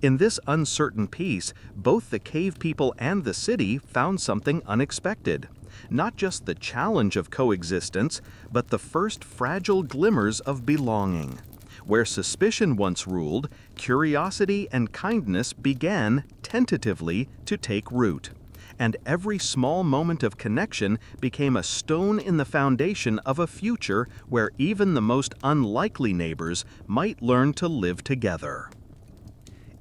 A: In this uncertain peace, both the cave people and the city found something unexpected. Not just the challenge of coexistence, but the first fragile glimmers of belonging. Where suspicion once ruled, curiosity and kindness began, tentatively, to take root. And every small moment of connection became a stone in the foundation of a future where even the most unlikely neighbors might learn to live together.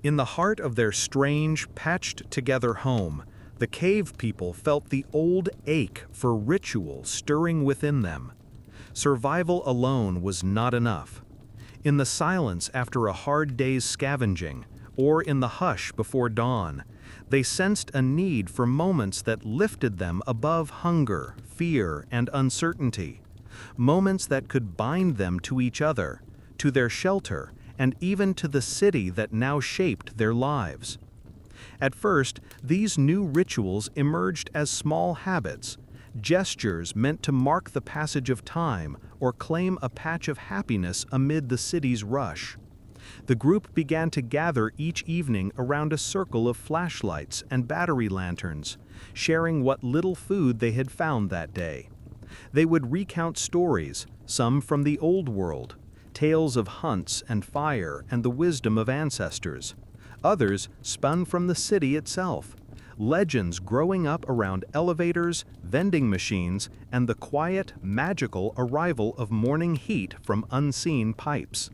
A: In the heart of their strange, patched-together home, the cave people felt the old ache for ritual stirring within them. Survival alone was not enough. In the silence after a hard day's scavenging, or in the hush before dawn, they sensed a need for moments that lifted them above hunger, fear, and uncertainty. Moments that could bind them to each other, to their shelter, and even to the city that now shaped their lives. At first, these new rituals emerged as small habits, gestures meant to mark the passage of time or claim a patch of happiness amid the city's rush. The group began to gather each evening around a circle of flashlights and battery lanterns, sharing what little food they had found that day. They would recount stories, some from the old world, tales of hunts and fire and the wisdom of ancestors. Others spun from the city itself, legends growing up around elevators, vending machines, and the quiet, magical arrival of morning heat from unseen pipes.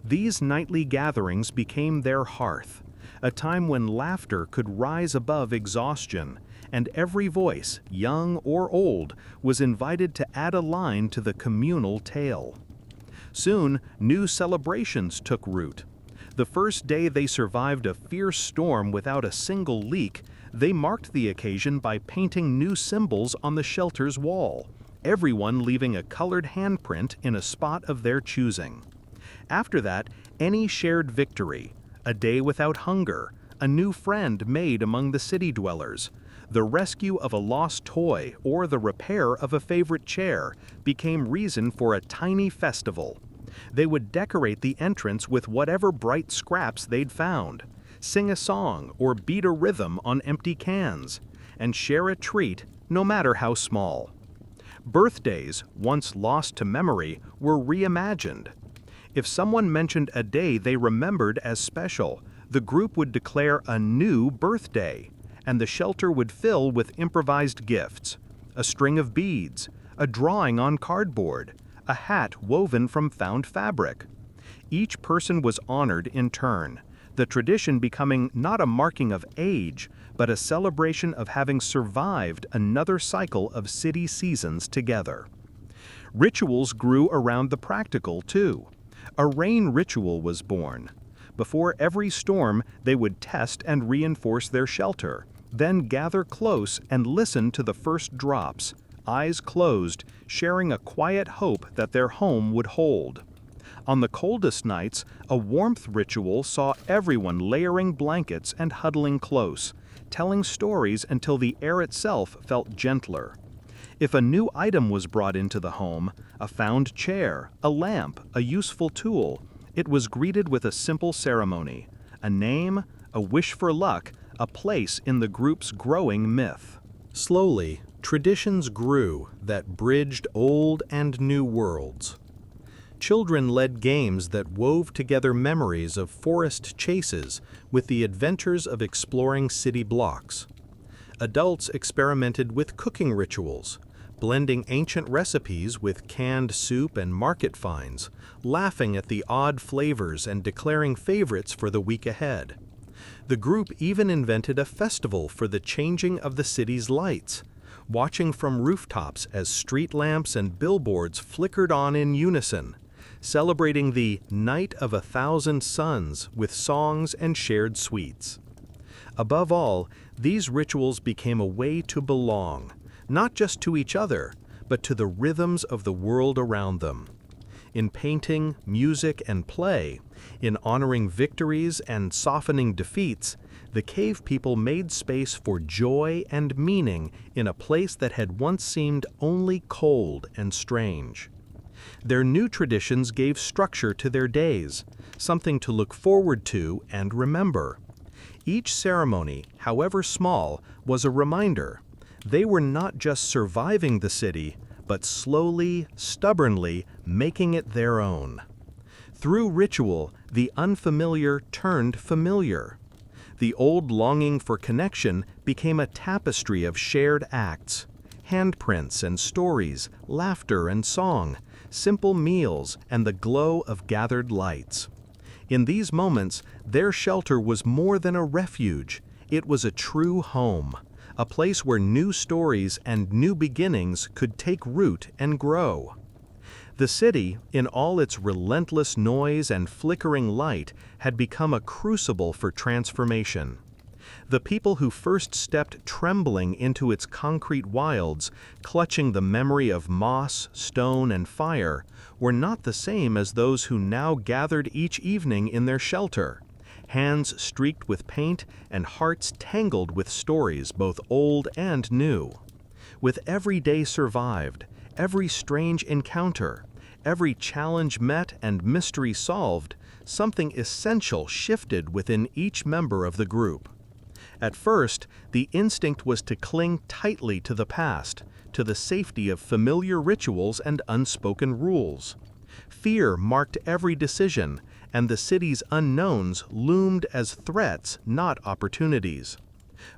A: These nightly gatherings became their hearth, a time when laughter could rise above exhaustion, and every voice, young or old, was invited to add a line to the communal tale. Soon, new celebrations took root. The first day they survived a fierce storm without a single leak, they marked the occasion by painting new symbols on the shelter's wall, everyone leaving a colored handprint in a spot of their choosing. After that, any shared victory, a day without hunger, a new friend made among the city dwellers, the rescue of a lost toy, or the repair of a favorite chair became reason for a tiny festival. They would decorate the entrance with whatever bright scraps they'd found, sing a song or beat a rhythm on empty cans, and share a treat, no matter how small. Birthdays, once lost to memory, were reimagined. If someone mentioned a day they remembered as special, the group would declare a new birthday, and the shelter would fill with improvised gifts, a string of beads, a drawing on cardboard, a hat woven from found fabric. Each person was honored in turn, the tradition becoming not a marking of age, but a celebration of having survived another cycle of city seasons together. Rituals grew around the practical, too. A rain ritual was born. Before every storm, they would test and reinforce their shelter, then gather close and listen to the first drops, eyes closed, sharing a quiet hope that their home would hold. On the coldest nights, a warmth ritual saw everyone layering blankets and huddling close, telling stories until the air itself felt gentler. If a new item was brought into the home, a found chair, a lamp, a useful tool, it was greeted with a simple ceremony, a name, a wish for luck, a place in the group's growing myth. Slowly, Traditions grew that bridged old and new worlds. Children led games that wove together memories of forest chases with the adventures of exploring city blocks. Adults experimented with cooking rituals, blending ancient recipes with canned soup and market finds, laughing at the odd flavors and declaring favorites for the week ahead. The group even invented a festival for the changing of the city's lights, watching from rooftops as street lamps and billboards flickered on in unison, celebrating the Night of 1,000 Suns with songs and shared sweets. Above all, these rituals became a way to belong, not just to each other, but to the rhythms of the world around them. In painting, music, and play, in honoring victories and softening defeats, the cave people made space for joy and meaning in a place that had once seemed only cold and strange. Their new traditions gave structure to their days, something to look forward to and remember. Each ceremony, however small, was a reminder. They were not just surviving the city, but slowly, stubbornly making it their own. Through ritual, the unfamiliar turned familiar. The old longing for connection became a tapestry of shared acts, handprints and stories, laughter and song, simple meals and the glow of gathered lights. In these moments, their shelter was more than a refuge. It was a true home, a place where new stories and new beginnings could take root and grow. The city, in all its relentless noise and flickering light, had become a crucible for transformation. The people who first stepped trembling into its concrete wilds, clutching the memory of moss, stone, and fire, were not the same as those who now gathered each evening in their shelter, hands streaked with paint and hearts tangled with stories both old and new. With every day survived, every strange encounter, every challenge met and mystery solved, something essential shifted within each member of the group. At first, the instinct was to cling tightly to the past, to the safety of familiar rituals and unspoken rules. Fear marked every decision, and the city's unknowns loomed as threats, not opportunities.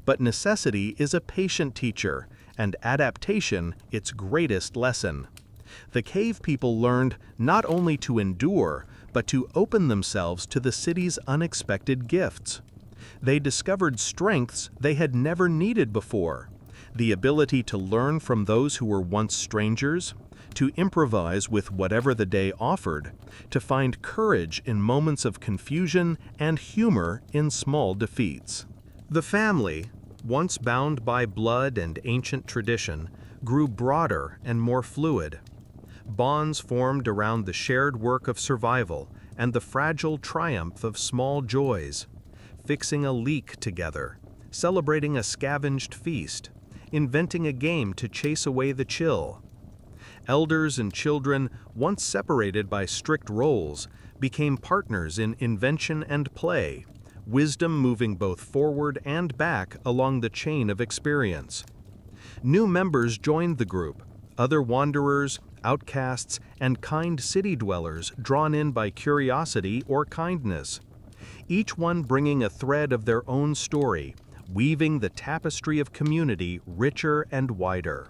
A: But necessity is a patient teacher, and adaptation its greatest lesson. The cave people learned not only to endure, but to open themselves to the city's unexpected gifts. They discovered strengths they had never needed before: the ability to learn from those who were once strangers, to improvise with whatever the day offered, to find courage in moments of confusion and humor in small defeats. The family, once bound by blood and ancient tradition, grew broader and more fluid. Bonds formed around the shared work of survival and the fragile triumph of small joys, fixing a leak together, celebrating a scavenged feast, inventing a game to chase away the chill. Elders and children, once separated by strict roles, became partners in invention and play, wisdom moving both forward and back along the chain of experience. New members joined the group, other wanderers, outcasts, and kind city dwellers drawn in by curiosity or kindness. Each one bringing a thread of their own story, weaving the tapestry of community richer and wider.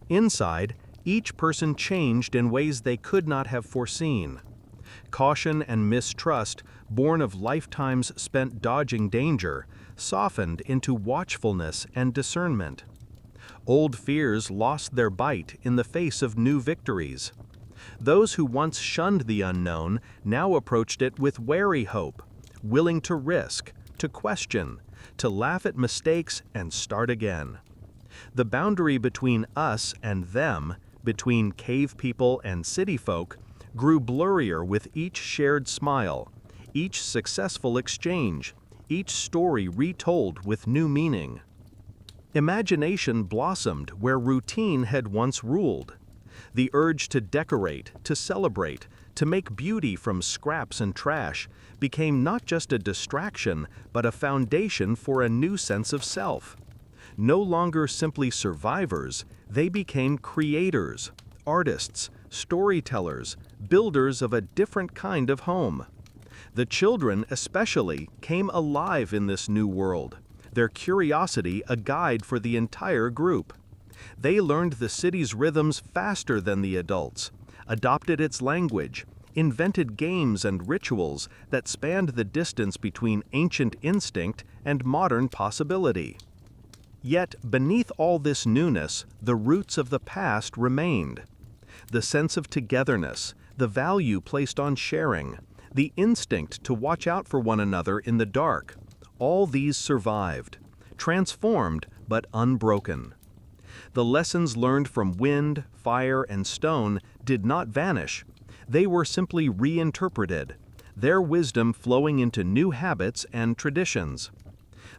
A: Inside, each person changed in ways they could not have foreseen. Caution and mistrust, born of lifetimes spent dodging danger, softened into watchfulness and discernment. Old fears lost their bite in the face of new victories. Those who once shunned the unknown now approached it with wary hope, willing to risk, to question, to laugh at mistakes and start again. The boundary between us and them, between cave people and city folk, grew blurrier with each shared smile, each successful exchange, each story retold with new meaning. Imagination blossomed where routine had once ruled. The urge to decorate, to celebrate, to make beauty from scraps and trash became not just a distraction, but a foundation for a new sense of self. No longer simply survivors, they became creators, artists, storytellers, builders of a different kind of home. The children especially came alive in this new world, their curiosity a guide for the entire group. They learned the city's rhythms faster than the adults, adopted its language, invented games and rituals that spanned the distance between ancient instinct and modern possibility. Yet, beneath all this newness, the roots of the past remained. The sense of togetherness, the value placed on sharing, the instinct to watch out for one another in the dark, all these survived, transformed but unbroken. The lessons learned from wind, fire, and stone did not vanish. They were simply reinterpreted, their wisdom flowing into new habits and traditions.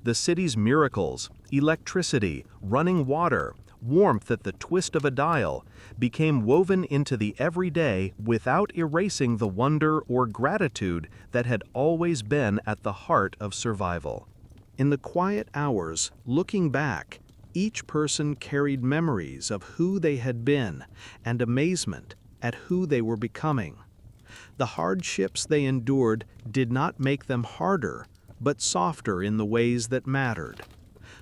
A: The city's miracles, electricity, running water, warmth at the twist of a dial, became woven into the everyday without erasing the wonder or gratitude that had always been at the heart of survival. In the quiet hours, looking back, each person carried memories of who they had been and amazement at who they were becoming. The hardships they endured did not make them harder, but softer in the ways that mattered.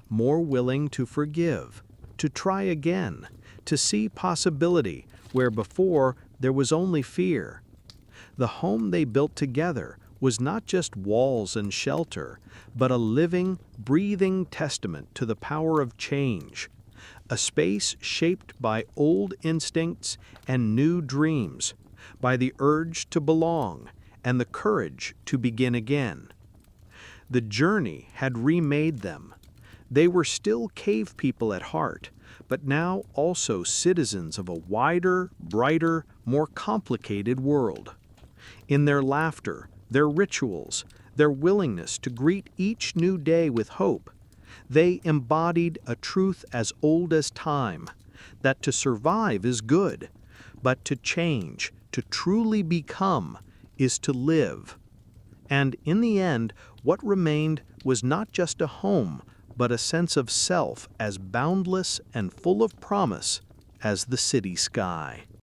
A: More willing to forgive, to try again, to see possibility where before there was only fear. The home they built together was not just walls and shelter, but a living, breathing testament to the power of change. A space shaped by old instincts and new dreams, by the urge to belong and the courage to begin again. The journey had remade them. They were still cave people at heart, but now also citizens of a wider, brighter, more complicated world. In their laughter, their rituals, their willingness to greet each new day with hope, they embodied a truth as old as time, that to survive is good, but to change, to truly become, is to live. And in the end, what remained was not just a home, but a sense of self as boundless and full of promise as the city sky.